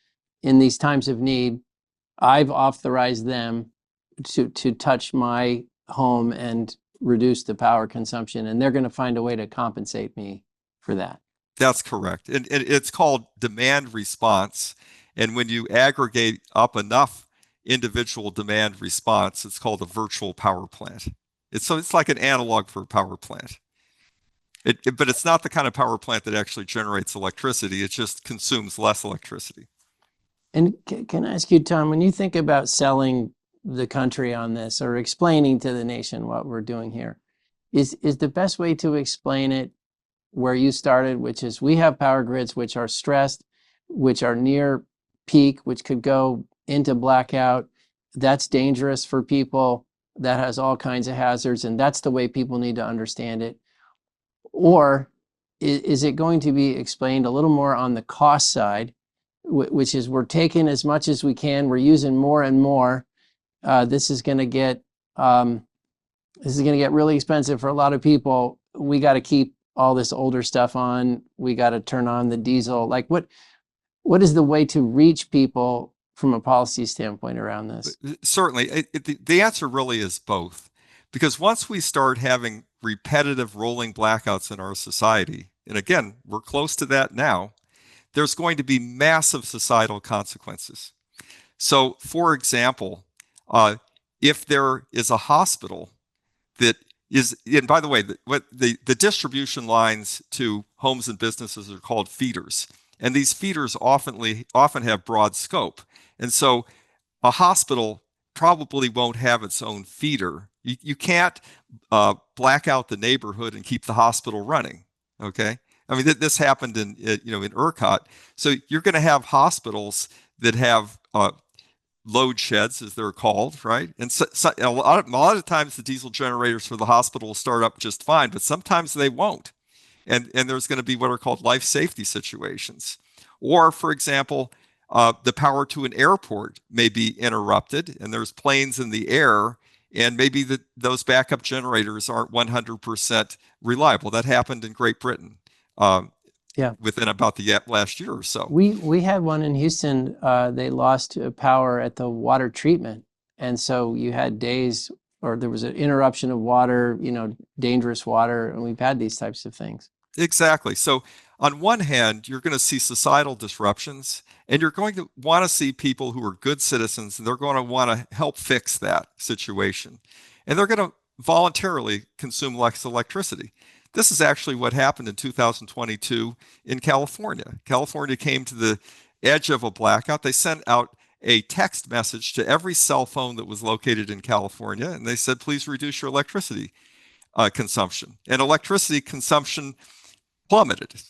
A: in these times of need, I've authorized them to touch my home and reduce the power consumption, and they're going to find a way to compensate me for that.
B: That's correct. And it's called demand response. And when you aggregate up enough individual demand response, it's called a virtual power plant. It's like an analog for a power plant. But it's not the kind of power plant that actually generates electricity. It just consumes less electricity.
A: And can I ask you, Tom, when you think about selling the country on this or explaining to the nation what we're doing here, is the best way to explain it where you started, which is we have power grids which are stressed, which are near peak, which could go into blackout. That's dangerous for people. That has all kinds of hazards, and that's the way people need to understand it. Or is it going to be explained a little more on the cost side, which is we're taking as much as we can, we're using more and more. This is going to get really expensive for a lot of people. We got to keep all this older stuff on. We got to turn on the diesel. Like what is the way to reach people from a policy standpoint around this?
B: Certainly, the answer really is both. Because once we start having repetitive rolling blackouts in our society, and again, we're close to that now, there's going to be massive societal consequences. So, for example, if there is a hospital that is, and by the way, the distribution lines to homes and businesses are called feeders, and these feeders often have broad scope, and so a hospital probably won't have its own feeder. You can't black out the neighborhood and keep the hospital running. Okay, I mean this happened in ERCOT. So you're going to have hospitals that have load sheds, as they're called, right? And a lot of times the diesel generators for the hospital will start up just fine, but sometimes they won't. And there's going to be what are called life safety situations. Or, for example, the power to an airport may be interrupted, and there's planes in the air, and maybe those backup generators aren't 100% reliable. That happened in Great Britain within about the last year or so.
A: We had one in Houston. They lost power at the water treatment, and so you had days, or there was an interruption of water, dangerous water, and we've had these types of things.
B: Exactly. So on one hand, you're going to see societal disruptions, and you're going to want to see people who are good citizens, and they're going to want to help fix that situation. And they're going to voluntarily consume less electricity. This is actually what happened in 2022 in California. California came to the edge of a blackout. They sent out a text message to every cell phone that was located in California, and they said, please reduce your electricity consumption. And electricity consumption plummeted,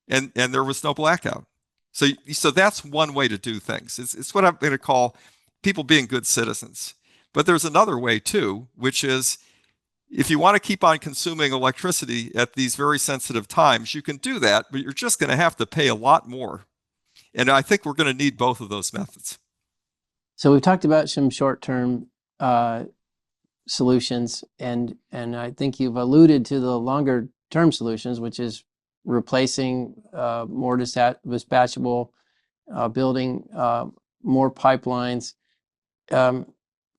B: and there was no blackout. So that's one way to do things. It's what I'm going to call people being good citizens. But there's another way too, which is if you want to keep on consuming electricity at these very sensitive times, you can do that, but you're just going to have to pay a lot more. And I think we're going to need both of those methods.
A: So we've talked about some short-term solutions, and I think you've alluded to the longer-term solutions, which is replacing more dispatchable, building more pipelines.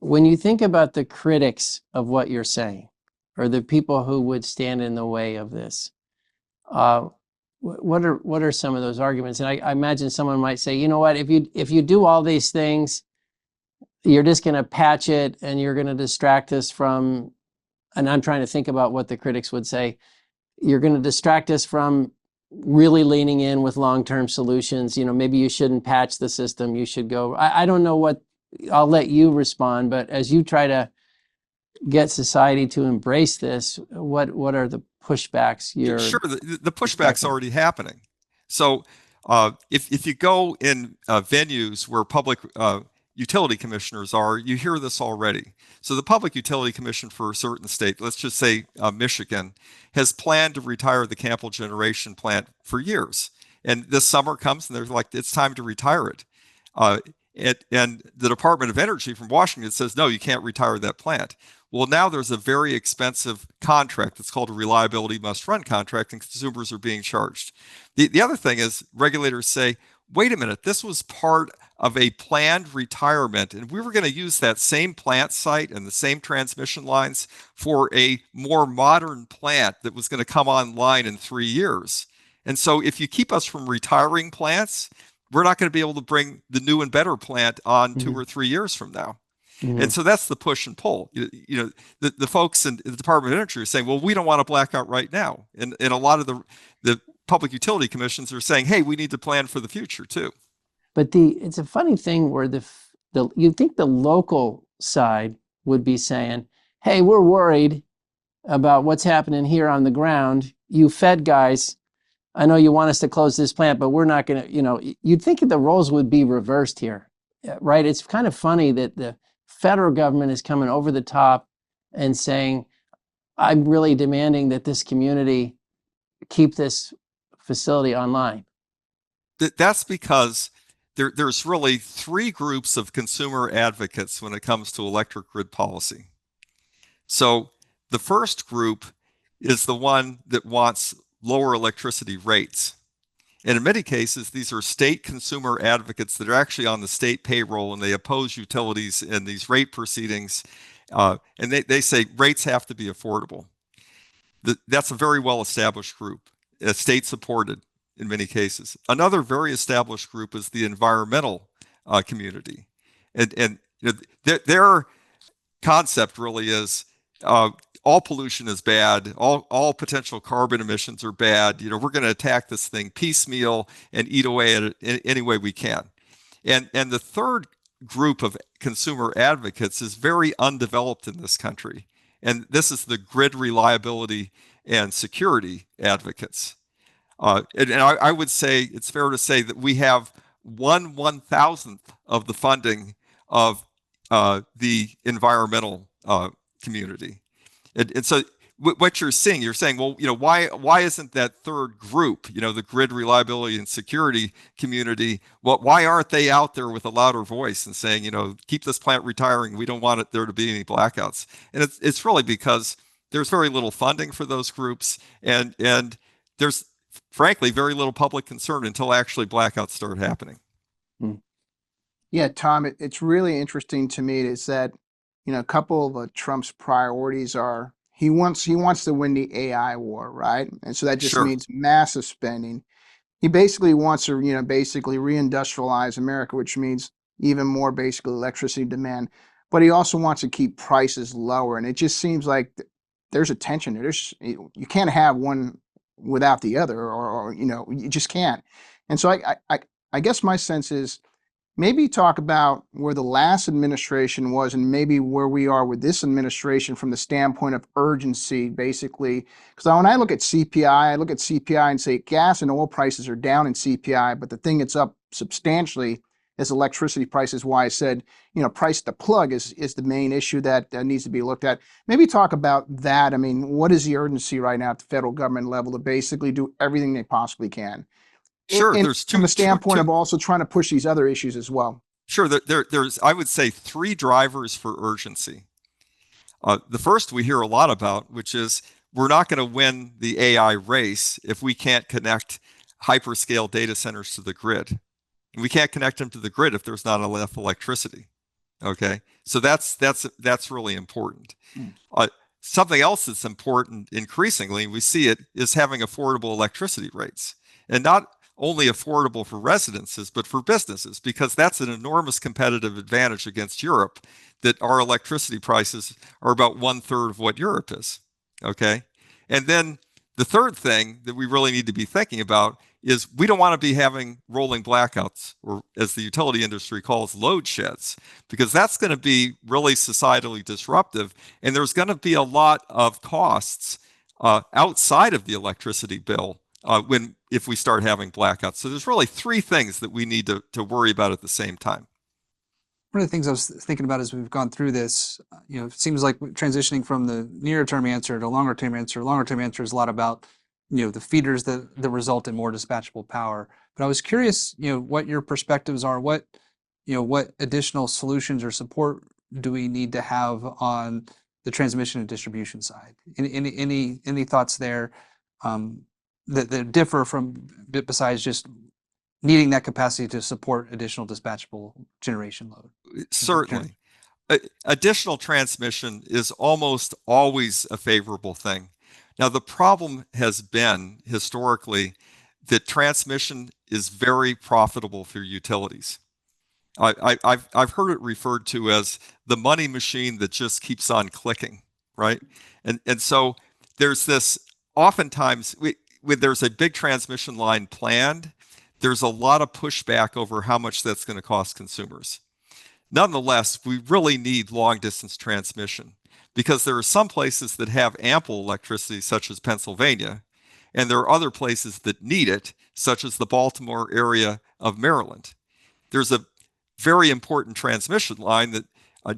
A: when you think about the critics of what you're saying, or the people who would stand in the way of this, what are some of those arguments? And I imagine someone might say, you know what, if you do all these things, you're just going to patch it and you're going to distract us from, and I'm trying to think about what the critics would say, you're going to distract us from really leaning in with long-term solutions. You know, maybe you shouldn't patch the system. You should go, I don't know what, I'll let you respond, but as you try to get society to embrace this, what are the pushbacks you're
B: Sure, the pushback's already happening. So if you go in venues where public utility commissioners are, you hear this already. So the Public Utility Commission for a certain state, let's just say Michigan, has planned to retire the Campbell Generation Plant for years. And this summer comes and they're like, it's time to retire it. And the Department of Energy from Washington says, no, you can't retire that plant. Well, now there's a very expensive contract that's called a reliability must run contract, and consumers are being charged. The other thing is regulators say, wait a minute, this was part of a planned retirement, and we were going to use that same plant site and the same transmission lines for a more modern plant that was going to come online in 3 years. And so if you keep us from retiring plants, we're not going to be able to bring the new and better plant on 2 or 3 years from now. And so that's the push and pull. You know, the folks in the Department of Energy are saying, well, we don't want to black out right now. And a lot of the public utility commissions are saying, hey, we need to plan for the future too.
A: But it's a funny thing where you'd think the local side would be saying, hey, we're worried about what's happening here on the ground. You Fed guys, I know you want us to close this plant, but we're not going to, you know, you'd think the roles would be reversed here, right? It's kind of funny that the federal government is coming over the top and saying, I'm really demanding that this community keep this facility online.
B: That's because there's really 3 groups of consumer advocates when it comes to electric grid policy. So the first group is the one that wants lower electricity rates. And in many cases, these are state consumer advocates that are actually on the state payroll, and they oppose utilities in these rate proceedings. And they say rates have to be affordable. That's a very well-established group, state supported in many cases. Another very established group is the environmental community. And you know, their concept really is all pollution is bad. All potential carbon emissions are bad. You know, we're going to attack this thing piecemeal and eat away at it any way we can. And the third group of consumer advocates is very undeveloped in this country. And this is the grid reliability and security advocates. And I would say it's fair to say that we have 1/1000th of the funding of the environmental community. And so what you're saying, well, you know, why isn't that third group, you know, the grid reliability and security community, why aren't they out there with a louder voice and saying, you know, keep this plant retiring, we don't want there to be any blackouts? And it's really because there's very little funding for those groups, and there's frankly very little public concern until actually blackouts start happening.
C: Yeah, Tom, it's really interesting to me is that, you know, a couple of Trump's priorities are he wants to win the AI war, right? And so that just
B: Sure.
C: means massive spending. He basically wants to, you know, basically reindustrialize America, which means even more basically electricity demand. But he also wants to keep prices lower. And it just seems like there's a tension there. You can't have one without the other, or you know, you just can't. And so I guess my sense is, maybe talk about where the last administration was and maybe where we are with this administration from the standpoint of urgency, basically. Because when I look at CPI, I look at CPI and say gas and oil prices are down in CPI, but the thing that's up substantially is electricity prices. Why I said, you know, price to plug is the main issue that needs to be looked at. Maybe talk about that. I mean, what is the urgency right now at the federal government level to basically do everything they possibly can?
B: Sure,
C: And
B: there's
C: from the standpoint
B: two
C: of also trying to push these other issues as well.
B: Sure, there's, I would say, 3 drivers for urgency. The first we hear a lot about, which is we're not going to win the AI race if we can't connect hyperscale data centers to the grid. And we can't connect them to the grid if there's not enough electricity. Okay, so that's really important.
C: Mm.
B: Something else that's important increasingly, we see it, is having affordable electricity rates, and not only affordable for residences, but for businesses, because that's an enormous competitive advantage against Europe, that our electricity prices are about 1/3 of what Europe is. Okay. And then the third thing that we really need to be thinking about is we don't want to be having rolling blackouts, or as the utility industry calls, load sheds, because that's going to be really societally disruptive. And there's going to be a lot of costs outside of the electricity bill if we start having blackouts. So there's really three things that we need to worry about at the same time.
D: One of the things I was thinking about as we've gone through this, it seems like transitioning from the near term answer to longer term answer. Longer term answer is a lot about, the feeders that result in more dispatchable power. But I was curious, what your perspectives are. What additional solutions or support do we need to have on the transmission and distribution side? Any thoughts there that differ from besides just needing that capacity to support additional dispatchable generation load?
B: Certainly. Additional transmission is almost always a favorable thing. Now, the problem has been historically that transmission is very profitable for utilities. I've heard it referred to as the money machine that just keeps on clicking, right? And so there's this, oftentimes when there's a big transmission line planned, there's a lot of pushback over how much that's going to cost consumers. Nonetheless, we really need long distance transmission, because there are some places that have ample electricity, such as Pennsylvania, and there are other places that need it, such as the Baltimore area of Maryland. There's a very important transmission line that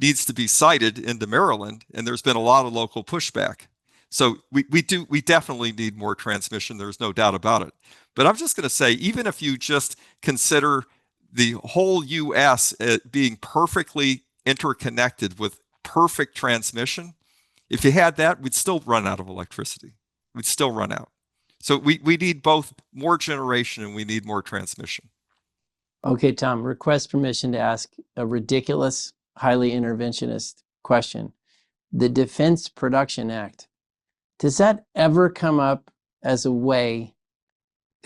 B: needs to be sited into Maryland, and there's been a lot of local pushback. So we definitely need more transmission. There's no doubt about it. But I'm just going to say, even if you just consider the whole U.S. being perfectly interconnected with perfect transmission, if you had that, we'd still run out of electricity. We'd still run out. So we need both more generation and we need more transmission.
A: Okay, Tom, request permission to ask a ridiculous, highly interventionist question. The Defense Production Act, does that ever come up as a way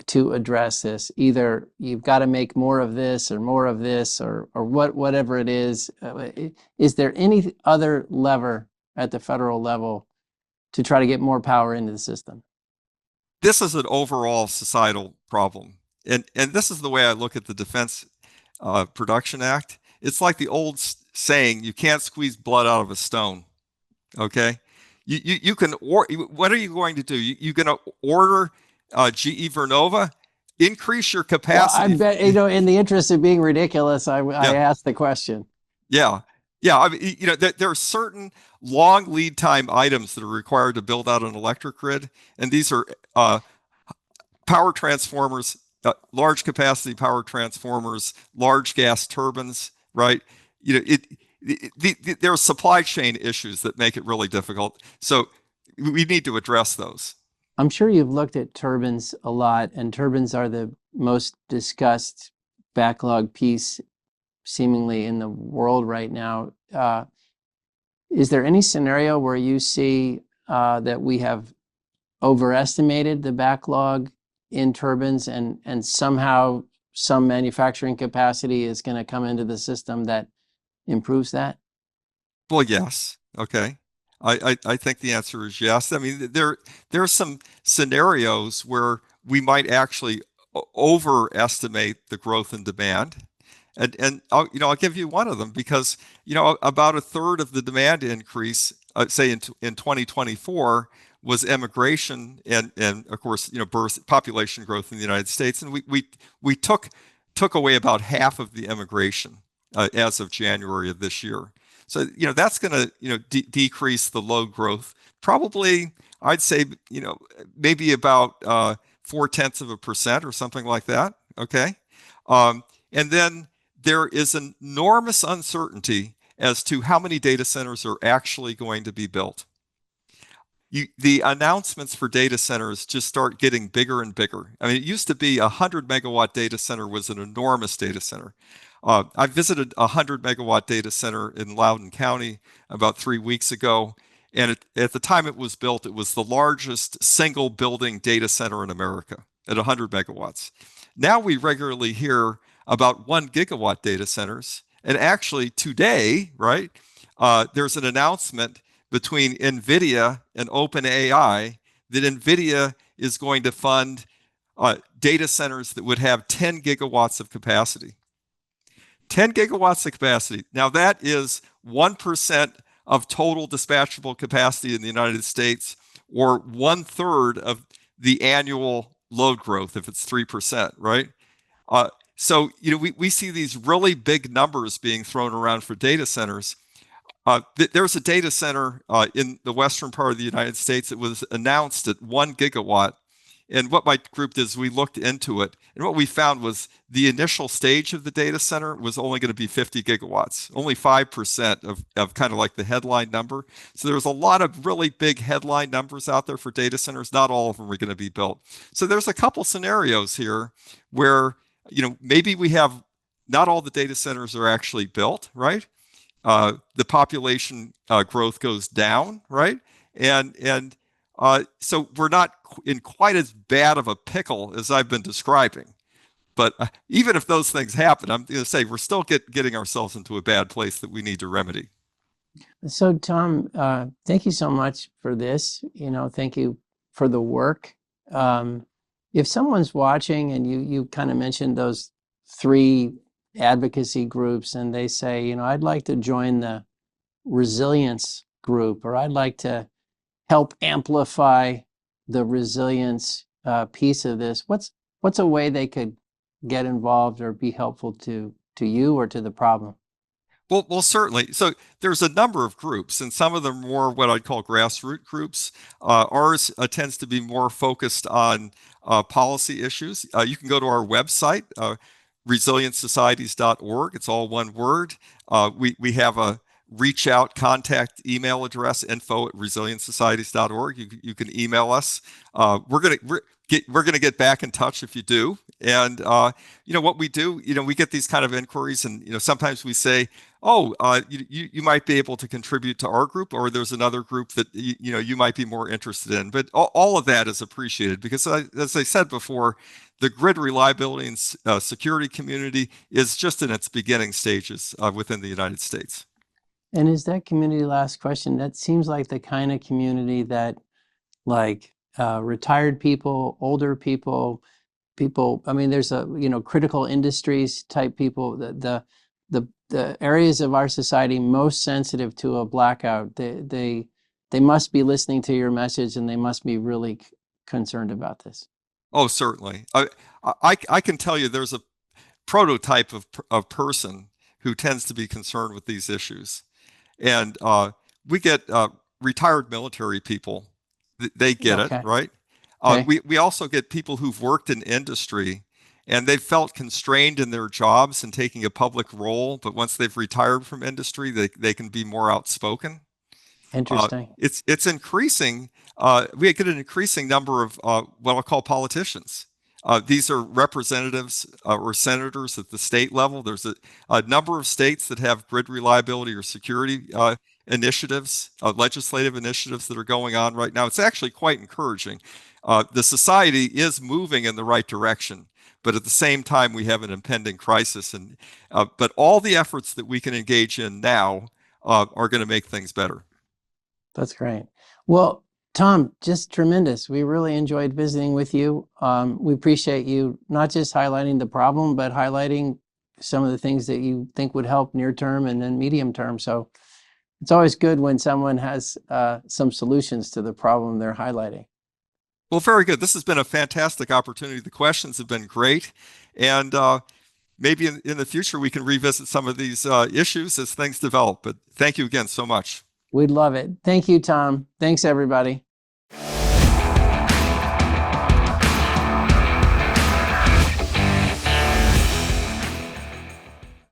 A: to address this? Either you've got to make more of this or more of this, or whatever it is. Is there any other lever at the federal level to try to get more power into the system?
B: This is an overall societal problem. And this is the way I look at the Defense Production Act. It's like the old saying, you can't squeeze blood out of a stone. Okay? You can, what are you going to do? You're going to order GE Vernova, increase your capacity.
A: Well, I bet, in the interest of being ridiculous, I asked the question.
B: Yeah. Yeah. I mean, there are certain long lead time items that are required to build out an electric grid. And these are power transformers, large capacity power transformers, large gas turbines, right? There are supply chain issues that make it really difficult. So we need to address those.
A: I'm sure you've looked at turbines a lot, and turbines are the most discussed backlog piece seemingly in the world right now. Is there any scenario where you see that we have overestimated the backlog in turbines, and somehow some manufacturing capacity is going to come into the system that improves that?
B: Well, yes. Okay. I think the answer is yes. I mean, there are some scenarios where we might actually overestimate the growth in demand. And I'll give you one of them, because, about a third of the demand increase, say in 2024, was immigration and of course, population growth in the United States. And we took away about half of the immigration as of January of this year. So, that's going to, decrease the load growth. Probably, I'd say, maybe about 0.4% or something like that. Okay. And then there is an enormous uncertainty as to how many data centers are actually going to be built. The announcements for data centers just start getting bigger and bigger. I mean, it used to be a 100 megawatt data center was an enormous data center. I visited a 100-megawatt data center in Loudoun County about 3 weeks ago. And at the time it was built, it was the largest single building data center in America at 100 megawatts. Now we regularly hear about 1 gigawatt data centers. And actually today, right, there's an announcement between NVIDIA and OpenAI that NVIDIA is going to fund data centers that would have 10 gigawatts of capacity. 10 gigawatts of capacity. Now that is 1% of total dispatchable capacity in the United States, or 1/3 of the annual load growth if it's 3%, right? So we see these really big numbers being thrown around for data centers. There's a data center in the western part of the United States that was announced at 1 gigawatt. And what my group did is we looked into it. And what we found was the initial stage of the data center was only going to be 50 gigawatts, only 5% of kind of like the headline number. So there's a lot of really big headline numbers out there for data centers. Not all of them are going to be built. So there's a couple scenarios here where, maybe we have not all the data centers are actually built, right? The population growth goes down, right? And so we're not in quite as bad of a pickle as I've been describing. But even if those things happen, I'm going to say we're still getting ourselves into a bad place that we need to remedy.
A: So, Tom, thank you so much for this. Thank you for the work. If someone's watching and you kind of mentioned those 3 advocacy groups and they say, I'd like to join the resilience group, or I'd like to help amplify the resilience piece of this, what's a way they could get involved or be helpful to you or to the problem?
B: Well, certainly. So there's a number of groups, and some of them more what I'd call grassroots groups. Ours tends to be more focused on policy issues. You can go to our website, resilientsocieties.org. It's all one word. We have a reach out contact email address, info@resilientsocieties.org. You can email us. We're gonna get back in touch if you do. And what we do, we get these kind of inquiries, and sometimes we say, you might be able to contribute to our group, or there's another group that you might be more interested in. But all of that is appreciated because, as I said before, the grid reliability and security community is just in its beginning stages within the United States.
A: And is that community, last question, that seems like the kind of community that, like, retired people, older people, I mean, there's critical industries type people, the areas of our society most sensitive to a blackout, they must be listening to your message, and they must be really concerned about this.
B: Oh, certainly. I can tell you there's a prototype of person who tends to be concerned with these issues. And we get retired military people. They get it, right?
A: Okay.
B: We also get people who've worked in industry and they've felt constrained in their jobs and taking a public role. But once they've retired from industry, they can be more outspoken.
A: Interesting.
B: It's increasing. We get an increasing number of what I'll call politicians. These are representatives or senators at the state level. There's a number of states that have grid reliability or security initiatives, legislative initiatives that are going on right now. It's actually quite encouraging. The society is moving in the right direction, but at the same time, we have an impending crisis. But all the efforts that we can engage in now are going to make things better.
A: That's great. Well, Tom, just tremendous. We really enjoyed visiting with you. We appreciate you not just highlighting the problem, but highlighting some of the things that you think would help near term and then medium term. So it's always good when someone has some solutions to the problem they're highlighting.
B: Well, very good. This has been a fantastic opportunity. The questions have been great. And maybe in the future, we can revisit some of these issues as things develop. But thank you again so much.
A: We'd love it. Thank you, Tom. Thanks, everybody.